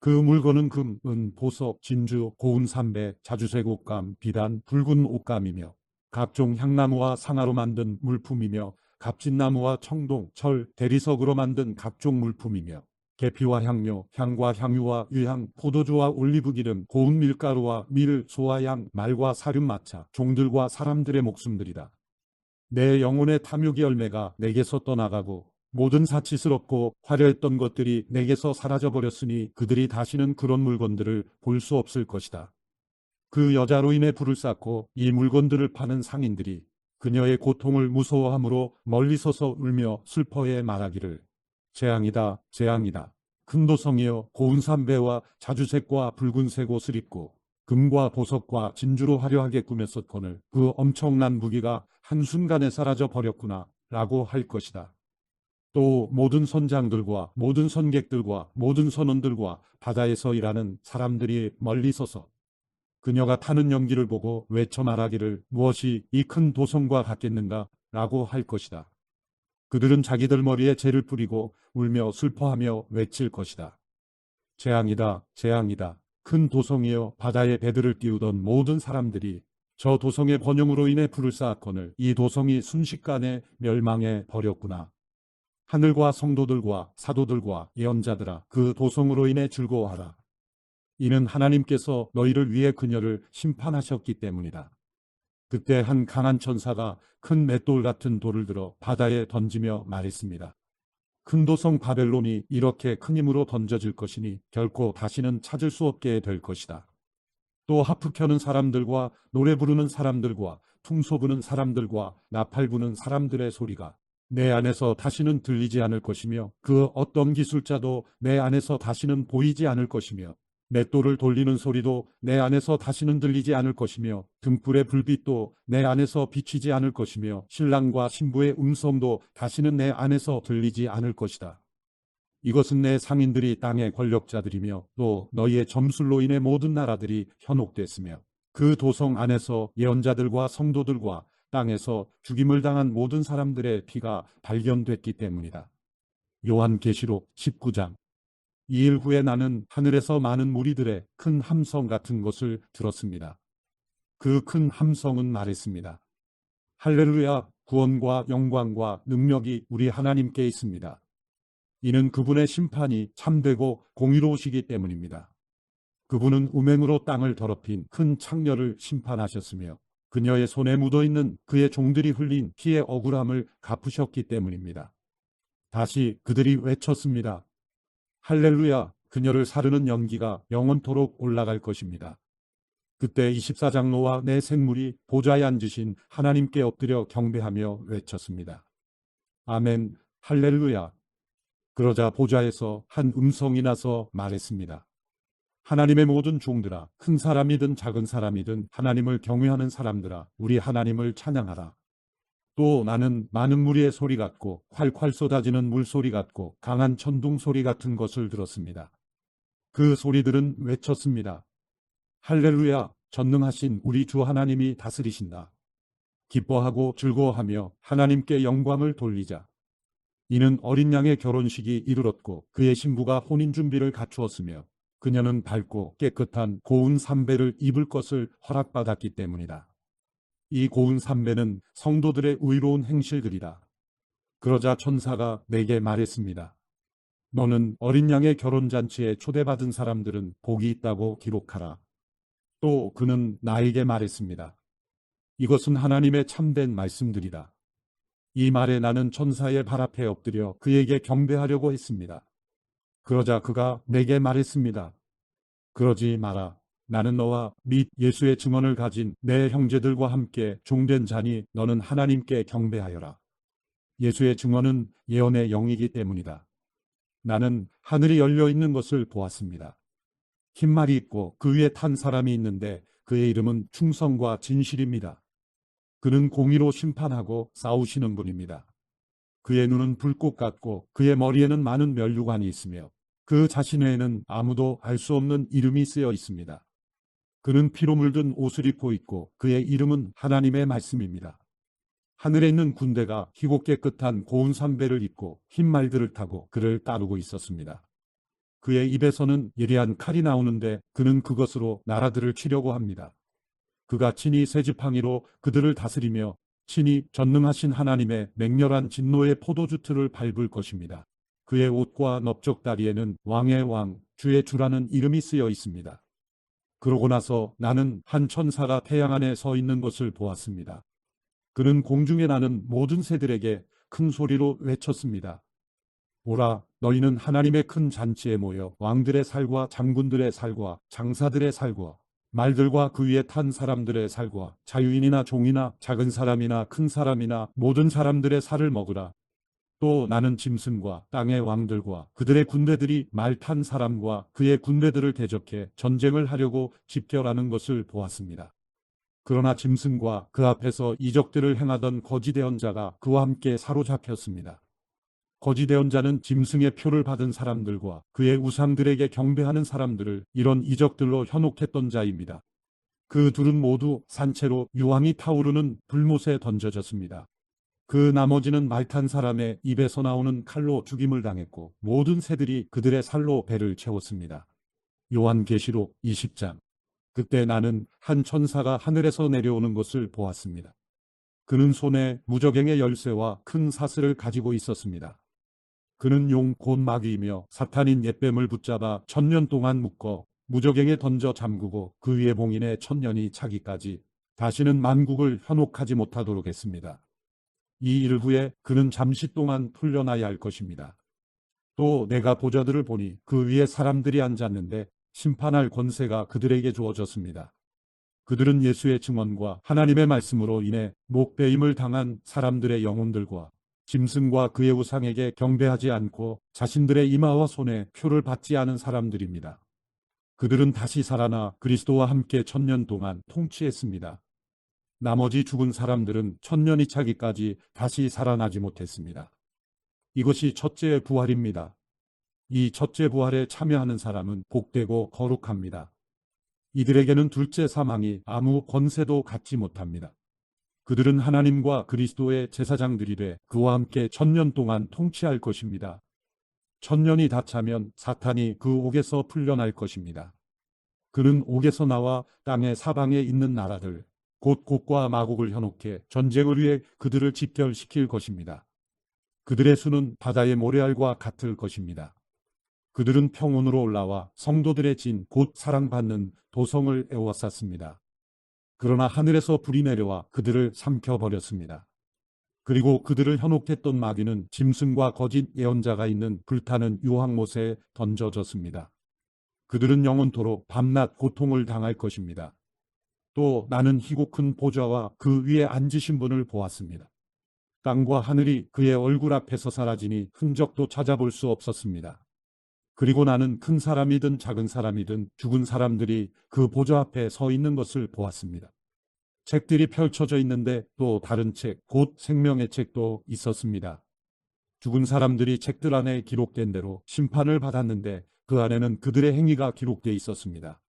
그 물건은 금, 은, 보석, 진주, 고운 삼배, 자주색 옷감, 비단, 붉은 옷감이며 각종 향나무와 상아로 만든 물품이며 갑진나무와 청동, 철, 대리석으로 만든 각종 물품이며 계피와 향료, 향과 향유와 유향, 포도주와 올리브기름, 고운 밀가루와 밀, 소와 양, 말과 사륜마차, 종들과 사람들의 목숨들이다. 내 영혼의 탐욕의 열매가 내게서 떠나가고 모든 사치스럽고 화려했던 것들이 내게서 사라져버렸으니 그들이 다시는 그런 물건들을 볼 수 없을 것이다. 그 여자로 인해 불을 쌓고 이 물건들을 파는 상인들이 그녀의 고통을 무서워함으로 멀리 서서 울며 슬퍼해 말하기를 재앙이다, 재앙이다. 큰 도성이여 고운 삼배와 자주색과 붉은색 옷을 입고 금과 보석과 진주로 화려하게 꾸몄었거늘 그 엄청난 무기가 한순간에 사라져 버렸구나 라고 할 것이다. 또 모든 선장들과 모든 선객들과 모든 선원들과 바다에서 일하는 사람들이 멀리 서서 그녀가 타는 연기를 보고 외쳐 말하기를 무엇이 이 큰 도성과 같겠는가 라고 할 것이다. 그들은 자기들 머리에 재를 뿌리고 울며 슬퍼하며 외칠 것이다. 재앙이다, 재앙이다. 큰 도성이여 바다에 배들을 띄우던 모든 사람들이 저 도성의 번영으로 인해 불을 쌓았거늘 이 도성이 순식간에 멸망해 버렸구나. 하늘과 성도들과 사도들과 예언자들아 그 도성으로 인해 즐거워하라. 이는 하나님께서 너희를 위해 그녀를 심판하셨기 때문이다. 그때 한 강한 천사가 큰 맷돌 같은 돌을 들어 바다에 던지며 말했습니다. 큰 도성 바벨론이 이렇게 큰 힘으로 던져질 것이니 결코 다시는 찾을 수 없게 될 것이다. 또 하프 켜는 사람들과 노래 부르는 사람들과 퉁소 부는 사람들과 나팔 부는 사람들의 소리가 내 안에서 다시는 들리지 않을 것이며 그 어떤 기술자도 내 안에서 다시는 보이지 않을 것이며 맷돌을 돌리는 소리도 내 안에서 다시는 들리지 않을 것이며 등불의 불빛도 내 안에서 비치지 않을 것이며 신랑과 신부의 음성도 다시는 내 안에서 들리지 않을 것이다. 이것은 내 상인들이 땅의 권력자들이며 또 너희의 점술로 인해 모든 나라들이 현혹됐으며 그 도성 안에서 예언자들과 성도들과 땅에서 죽임을 당한 모든 사람들의 피가 발견됐기 때문이다. 요한계시록 19장. 2일 후에 나는 하늘에서 많은 무리들의 큰 함성 같은 것을 들었습니다. 그 큰 함성은 말했습니다. 할렐루야, 구원과 영광과 능력이 우리 하나님께 있습니다. 이는 그분의 심판이 참되고 공의로우시기 때문입니다. 그분은 음행으로 땅을 더럽힌 큰 창녀를 심판하셨으며 그녀의 손에 묻어있는 그의 종들이 흘린 피의 억울함을 갚으셨기 때문입니다. 다시 그들이 외쳤습니다. 할렐루야, 그녀를 사르는 연기가 영원토록 올라갈 것입니다. 그때 24장로와 내 생물이 보좌에 앉으신 하나님께 엎드려 경배하며 외쳤습니다. 아멘, 할렐루야. 그러자 보좌에서 한 음성이 나서 말했습니다. 하나님의 모든 종들아, 큰 사람이든 작은 사람이든 하나님을 경외하는 사람들아, 우리 하나님을 찬양하라. 또 나는 많은 무리의 소리 같고 콸콸 쏟아지는 물소리 같고 강한 천둥 소리 같은 것을 들었습니다. 그 소리들은 외쳤습니다. 할렐루야, 전능하신 우리 주 하나님이 다스리신다. 기뻐하고 즐거워하며 하나님께 영광을 돌리자. 이는 어린 양의 결혼식이 이르렀고 그의 신부가 혼인 준비를 갖추었으며 그녀는 밝고 깨끗한 고운 삼배를 입을 것을 허락받았기 때문이다. 이 고운 삼배는 성도들의 의로운 행실들이다. 그러자 천사가 내게 말했습니다. 너는 어린 양의 결혼잔치에 초대받은 사람들은 복이 있다고 기록하라. 또 그는 나에게 말했습니다. 이것은 하나님의 참된 말씀들이다. 이 말에 나는 천사의 발 앞에 엎드려 그에게 경배하려고 했습니다. 그러자 그가 내게 말했습니다. 그러지 마라. 나는 너와 및 예수의 증언을 가진 내 형제들과 함께 종된 자니 너는 하나님께 경배하여라. 예수의 증언은 예언의 영이기 때문이다. 나는 하늘이 열려 있는 것을 보았습니다. 흰 말이 있고 그 위에 탄 사람이 있는데 그의 이름은 충성과 진실입니다. 그는 공의로 심판하고 싸우시는 분입니다. 그의 눈은 불꽃 같고 그의 머리에는 많은 면류관이 있으며 그 자신 외에는 아무도 알 수 없는 이름이 쓰여 있습니다. 그는 피로 물든 옷을 입고 있고 그의 이름은 하나님의 말씀입니다. 하늘에 있는 군대가 희고 깨끗한 고운 삼배를 입고 흰 말들을 타고 그를 따르고 있었습니다. 그의 입에서는 예리한 칼이 나오는데 그는 그것으로 나라들을 치려고 합니다. 그가 친히 새지팡이로 그들을 다스리며 친히 전능하신 하나님의 맹렬한 진노의 포도주틀을 밟을 것입니다. 그의 옷과 넓적다리에는 왕의 왕, 주의 주라는 이름이 쓰여 있습니다. 그러고 나서 나는 한 천사가 태양 안에 서 있는 것을 보았습니다. 그는 공중에 나는 모든 새들에게 큰 소리로 외쳤습니다. 오라, 너희는 하나님의 큰 잔치에 모여 왕들의 살과 장군들의 살과 장사들의 살과 말들과 그 위에 탄 사람들의 살과 자유인이나 종이나 작은 사람이나 큰 사람이나 모든 사람들의 살을 먹으라. 또 나는 짐승과 땅의 왕들과 그들의 군대들이 말 탄 사람과 그의 군대들을 대적해 전쟁을 하려고 집결하는 것을 보았습니다. 그러나 짐승과 그 앞에서 이적들을 행하던 거짓 예언자가 그와 함께 사로잡혔습니다. 거짓 예언자는 짐승의 표를 받은 사람들과 그의 우상들에게 경배하는 사람들을 이런 이적들로 현혹했던 자입니다. 그 둘은 모두 산채로 유황이 타오르는 불못에 던져졌습니다. 그 나머지는 말 탄 사람의 입에서 나오는 칼로 죽임을 당했고 모든 새들이 그들의 살로 배를 채웠습니다. 요한계시록 20장. 그때 나는 한 천사가 하늘에서 내려오는 것을 보았습니다. 그는 손에 무저갱의 열쇠와 큰 사슬을 가지고 있었습니다. 그는 용 곧 마귀이며 사탄인 옛뱀을 붙잡아 1000년 동안 묶어 무저갱에 던져 잠그고 그 위에 봉인해 1000년이 차기까지 다시는 만국을 현혹하지 못하도록 했습니다. 이 일 후에 그는 잠시 동안 풀려나야 할 것입니다. 또 내가 보좌들을 보니 그 위에 사람들이 앉았는데 심판할 권세가 그들에게 주어졌습니다. 그들은 예수의 증언과 하나님의 말씀으로 인해 목배임을 당한 사람들의 영혼들과 짐승과 그의 우상에게 경배하지 않고 자신들의 이마와 손에 표를 받지 않은 사람들입니다. 그들은 다시 살아나 그리스도와 함께 1000년 동안 통치했습니다. 나머지 죽은 사람들은 1000년이 차기까지 다시 살아나지 못했습니다. 이것이 첫째 부활입니다. 이 첫째 부활에 참여하는 사람은 복되고 거룩합니다. 이들에게는 둘째 사망이 아무 권세도 갖지 못합니다. 그들은 하나님과 그리스도의 제사장들이 돼 그와 함께 1000년 동안 통치할 것입니다. 1000년이 다 차면 사탄이 그 옥에서 풀려날 것입니다. 그는 옥에서 나와 땅의 사방에 있는 나라들, 곧 곡과 마곡을 현혹해 전쟁을 위해 그들을 집결시킬 것입니다. 그들의 수는 바다의 모래알과 같을 것입니다. 그들은 평온으로 올라와 성도들의 진, 곧 사랑받는 도성을 에워쌌습니다. 그러나 하늘에서 불이 내려와 그들을 삼켜버렸습니다. 그리고 그들을 현혹했던 마귀는 짐승과 거짓 예언자가 있는 불타는 유황못에 던져졌습니다. 그들은 영원토록 밤낮 고통을 당할 것입니다. 또 나는 희고 큰 보좌와 그 위에 앉으신 분을 보았습니다. 땅과 하늘이 그의 얼굴 앞에서 사라지니 흔적도 찾아볼 수 없었습니다. 그리고 나는 큰 사람이든 작은 사람이든 죽은 사람들이 그 보좌 앞에 서 있는 것을 보았습니다. 책들이 펼쳐져 있는데 또 다른 책, 곧 생명의 책도 있었습니다. 죽은 사람들이 책들 안에 기록된 대로 심판을 받았는데 그 안에는 그들의 행위가 기록되어 있었습니다.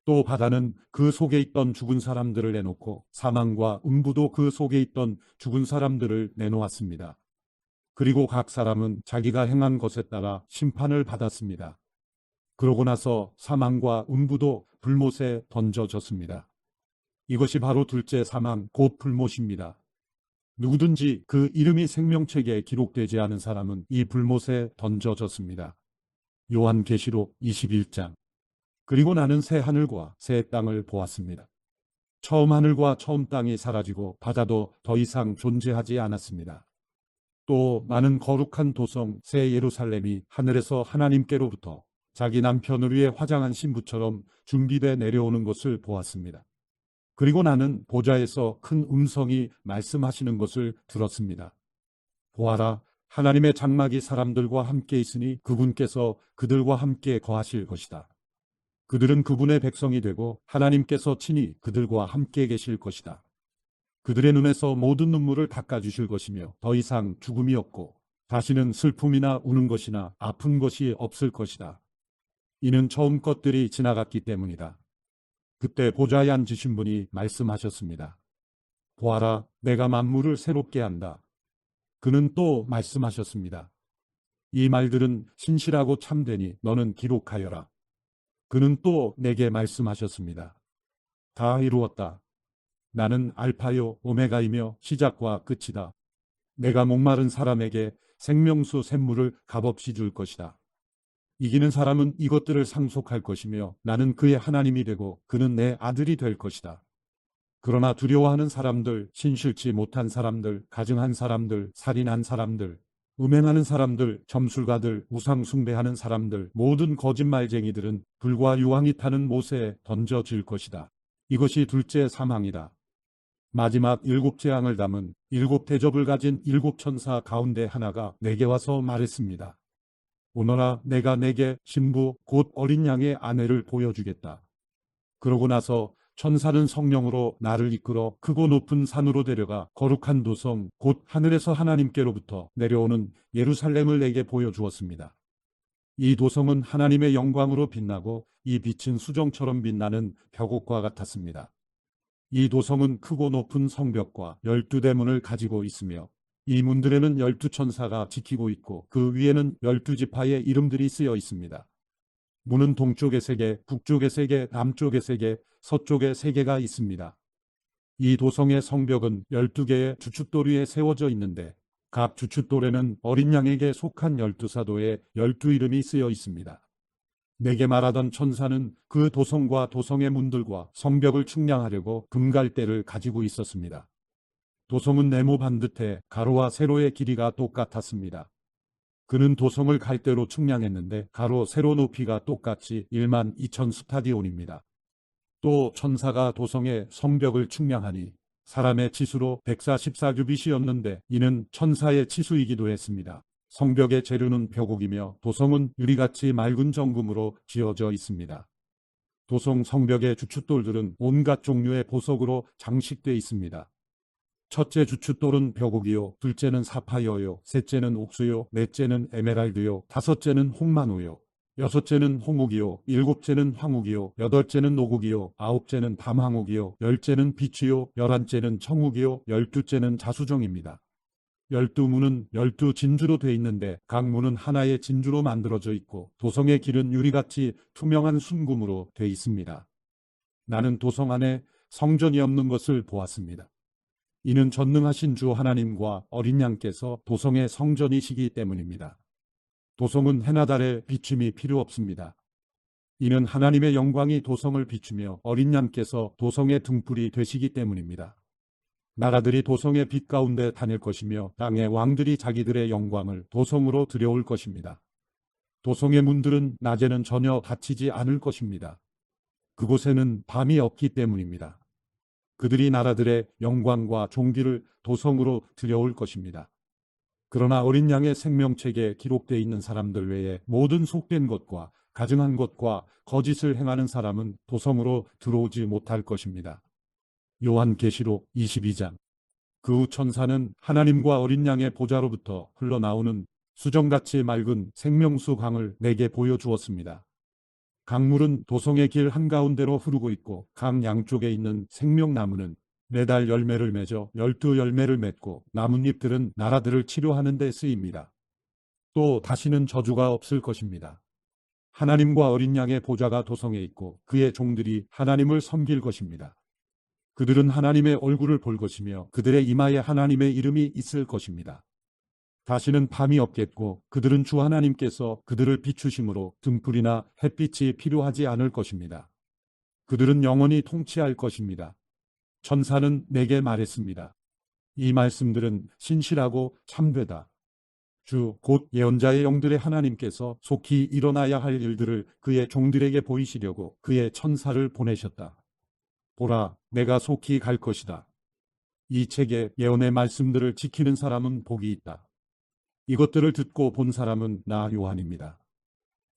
또 바다는 그 속에 있던 죽은 사람들을 내놓고 사망과 음부도 그 속에 있던 죽은 사람들을 내놓았습니다. 그리고 각 사람은 자기가 행한 것에 따라 심판을 받았습니다. 그러고 나서 사망과 음부도 불못에 던져졌습니다. 이것이 바로 둘째 사망, 곧 불못입니다. 누구든지 그 이름이 생명책에 기록되지 않은 사람은 이 불못에 던져졌습니다. 요한계시록 21장. 그리고 나는 새 하늘과 새 땅을 보았습니다. 처음 하늘과 처음 땅이 사라지고 바다도 더 이상 존재하지 않았습니다. 또 나는 거룩한 도성 새 예루살렘이 하늘에서 하나님께로부터 자기 남편을 위해 화장한 신부처럼 준비돼 내려오는 것을 보았습니다. 그리고 나는 보좌에서 큰 음성이 말씀하시는 것을 들었습니다. 보아라, 하나님의 장막이 사람들과 함께 있으니 그분께서 그들과 함께 거하실 것이다. 그들은 그분의 백성이 되고 하나님께서 친히 그들과 함께 계실 것이다. 그들의 눈에서 모든 눈물을 닦아주실 것이며 더 이상 죽음이 없고 다시는 슬픔이나 우는 것이나 아픈 것이 없을 것이다. 이는 처음 것들이 지나갔기 때문이다. 그때 보좌에 앉으신 분이 말씀하셨습니다. 보아라, 내가 만물을 새롭게 한다. 그는 또 말씀하셨습니다. 이 말들은 신실하고 참되니 너는 기록하여라. 그는 또 내게 말씀하셨습니다. 다 이루었다. 나는 알파요 오메가이며 시작과 끝이다. 내가 목마른 사람에게 생명수 샘물을 값없이 줄 것이다. 이기는 사람은 이것들을 상속할 것이며 나는 그의 하나님이 되고 그는 내 아들이 될 것이다. 그러나 두려워하는 사람들, 신실치 못한 사람들, 가증한 사람들, 살인한 사람들, 음행하는 사람들, 점술가들, 우상 숭배하는 사람들, 모든 거짓말쟁이들은 불과 유황이 타는 못에 던져질 것이다. 이것이 둘째 사망이다. 마지막 일곱 재앙을 담은 일곱 대접을 가진 일곱 천사 가운데 하나가 내게 와서 말했습니다. 오너라, 내가 내게 신부 곧 어린 양의 아내를 보여주겠다. 그러고 나서 천사는 성령으로 나를 이끌어 크고 높은 산으로 데려가 거룩한 도성 곧 하늘에서 하나님께로부터 내려오는 예루살렘을 내게 보여주었습니다. 이 도성은 하나님의 영광으로 빛나고 이 빛은 수정처럼 빛나는 벽옥과 같았습니다. 이 도성은 크고 높은 성벽과 12대문을 가지고 있으며 이 문들에는 12천사가 지키고 있고 그 위에는 12지파의 이름들이 쓰여 있습니다. 문은 동쪽에 3개, 북쪽에 3개, 남쪽에 3개, 서쪽에 3개가 있습니다. 이 도성의 성벽은 12개의 주춧돌 위에 세워져 있는데 각 주춧돌에는 어린 양에게 속한 12사도의 12이름이 쓰여 있습니다. 내게 말하던 천사는 그 도성과 도성의 문들과 성벽을 측량하려고 금갈대를 가지고 있었습니다. 도성은 네모 반듯해 가로와 세로의 길이가 똑같았습니다. 그는 도성을 갈대로 측량했는데 가로 세로 높이가 똑같이 12000 스타디온입니다. 또 천사가 도성의 성벽을 측량하니 사람의 치수로 144규빗이었는데 이는 천사의 치수이기도 했습니다. 성벽의 재료는 벽옥이며 도성은 유리같이 맑은 정금으로 지어져 있습니다. 도성 성벽의 주춧돌들은 온갖 종류의 보석으로 장식되어 있습니다. 첫째 주춧돌은 벼곡이요, 둘째는 사파이어요, 셋째는 옥수요, 넷째는 에메랄드요, 다섯째는 홍만우요, 여섯째는 홍옥이요, 일곱째는 황옥이요, 여덟째는 노국이요, 아홉째는 담황옥이요, 열째는 비추요, 열한째는 청옥이요, 열두째는 자수정입니다. 12문은 12진주로 돼 있는데 각 문은 하나의 진주로 만들어져 있고 도성의 길은 유리같이 투명한 순금으로 돼 있습니다. 나는 도성 안에 성전이 없는 것을 보았습니다. 이는 전능하신 주 하나님과 어린 양께서 도성의 성전이시기 때문입니다. 도성은 해나 달의 비춤이 필요 없습니다. 이는 하나님의 영광이 도성을 비추며 어린 양께서 도성의 등불이 되시기 때문입니다. 나라들이 도성의 빛 가운데 다닐 것이며 땅의 왕들이 자기들의 영광을 도성으로 들여올 것입니다. 도성의 문들은 낮에는 전혀 닫히지 않을 것입니다. 그곳에는 밤이 없기 때문입니다. 그들이 나라들의 영광과 존귀를 도성으로 들여올 것입니다. 그러나 어린 양의 생명책에 기록되어 있는 사람들 외에 모든 속된 것과 가증한 것과 거짓을 행하는 사람은 도성으로 들어오지 못할 것입니다. 요한계시록 22장. 그 후 천사는 하나님과 어린 양의 보좌로부터 흘러나오는 수정같이 맑은 생명수 강을 내게 보여주었습니다. 강물은 도성의 길 한가운데로 흐르고 있고 강 양쪽에 있는 생명나무는 매달 열매를 맺어 12열매를 맺고 나뭇잎들은 나라들을 치료하는 데 쓰입니다. 또 다시는 저주가 없을 것입니다. 하나님과 어린 양의 보좌가 도성에 있고 그의 종들이 하나님을 섬길 것입니다. 그들은 하나님의 얼굴을 볼 것이며 그들의 이마에 하나님의 이름이 있을 것입니다. 다시는 밤이 없겠고 그들은 주 하나님께서 그들을 비추심으로 등불이나 햇빛이 필요하지 않을 것입니다. 그들은 영원히 통치할 것입니다. 천사는 내게 말했습니다. 이 말씀들은 신실하고 참되다. 주 곧 예언자의 영들의 하나님께서 속히 일어나야 할 일들을 그의 종들에게 보이시려고 그의 천사를 보내셨다. 보라, 내가 속히 갈 것이다. 이 책의 예언의 말씀들을 지키는 사람은 복이 있다. 이것들을 듣고 본 사람은 나 요한입니다.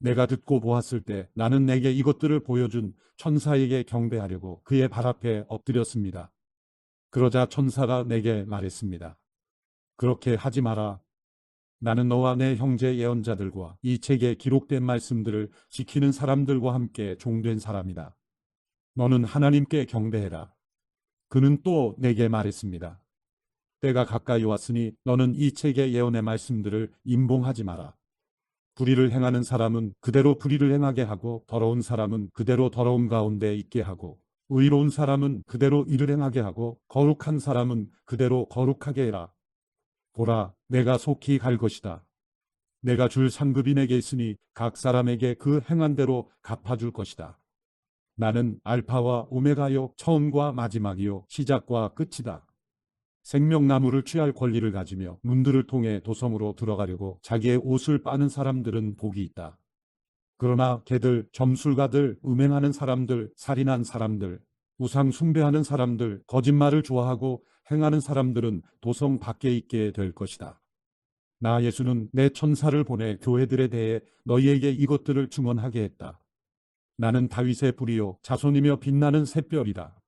내가 듣고 보았을 때 나는 내게 이것들을 보여준 천사에게 경배하려고 그의 발 앞에 엎드렸습니다. 그러자 천사가 내게 말했습니다. 그렇게 하지 마라. 나는 너와 내 형제 예언자들과 이 책에 기록된 말씀들을 지키는 사람들과 함께 종된 사람이다. 너는 하나님께 경배해라. 그는 또 내게 말했습니다. 때가 가까이 왔으니 너는 이 책의 예언의 말씀들을 임봉하지 마라. 불의를 행하는 사람은 그대로 불의를 행하게 하고 더러운 사람은 그대로 더러움 가운데 있게 하고 의로운 사람은 그대로 의를 행하게 하고 거룩한 사람은 그대로 거룩하게 해라. 보라, 내가 속히 갈 것이다. 내가 줄 상급이 내게 있으니 각 사람에게 그 행한 대로 갚아줄 것이다. 나는 알파와 오메가요, 처음과 마지막이요, 시작과 끝이다. 생명나무를 취할 권리를 가지며 문들을 통해 도성으로 들어가려고 자기의 옷을 빠는 사람들은 복이 있다. 그러나 개들, 점술가들, 음행하는 사람들, 살인한 사람들, 우상 숭배하는 사람들, 거짓말을 좋아하고 행하는 사람들은 도성 밖에 있게 될 것이다. 나 예수는 내 천사를 보내 교회들에 대해 너희에게 이것들을 증언하게 했다. 나는 다윗의 뿌리요 자손이며 빛나는 샛별이다.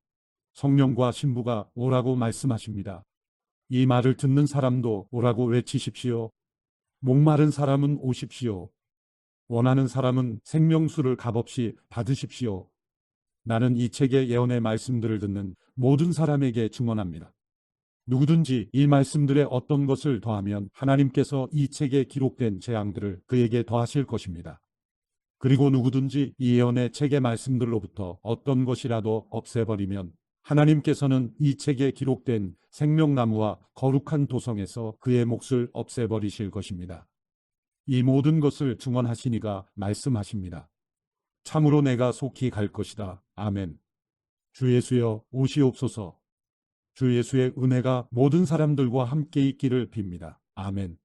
성령과 신부가 오라고 말씀하십니다. 이 말을 듣는 사람도 오라고 외치십시오. 목마른 사람은 오십시오. 원하는 사람은 생명수를 값없이 받으십시오. 나는 이 책의 예언의 말씀들을 듣는 모든 사람에게 증언합니다. 누구든지 이 말씀들의 어떤 것을 더하면 하나님께서 이 책에 기록된 재앙들을 그에게 더하실 것입니다. 그리고 누구든지 이 예언의 책의 말씀들로부터 어떤 것이라도 없애버리면 하나님께서는 이 책에 기록된 생명나무와 거룩한 도성에서 그의 몫을 없애버리실 것입니다. 이 모든 것을 증언하시니가 말씀하십니다. 참으로 내가 속히 갈 것이다. 아멘. 주 예수여 오시옵소서. 주 예수의 은혜가 모든 사람들과 함께 있기를 빕니다. 아멘.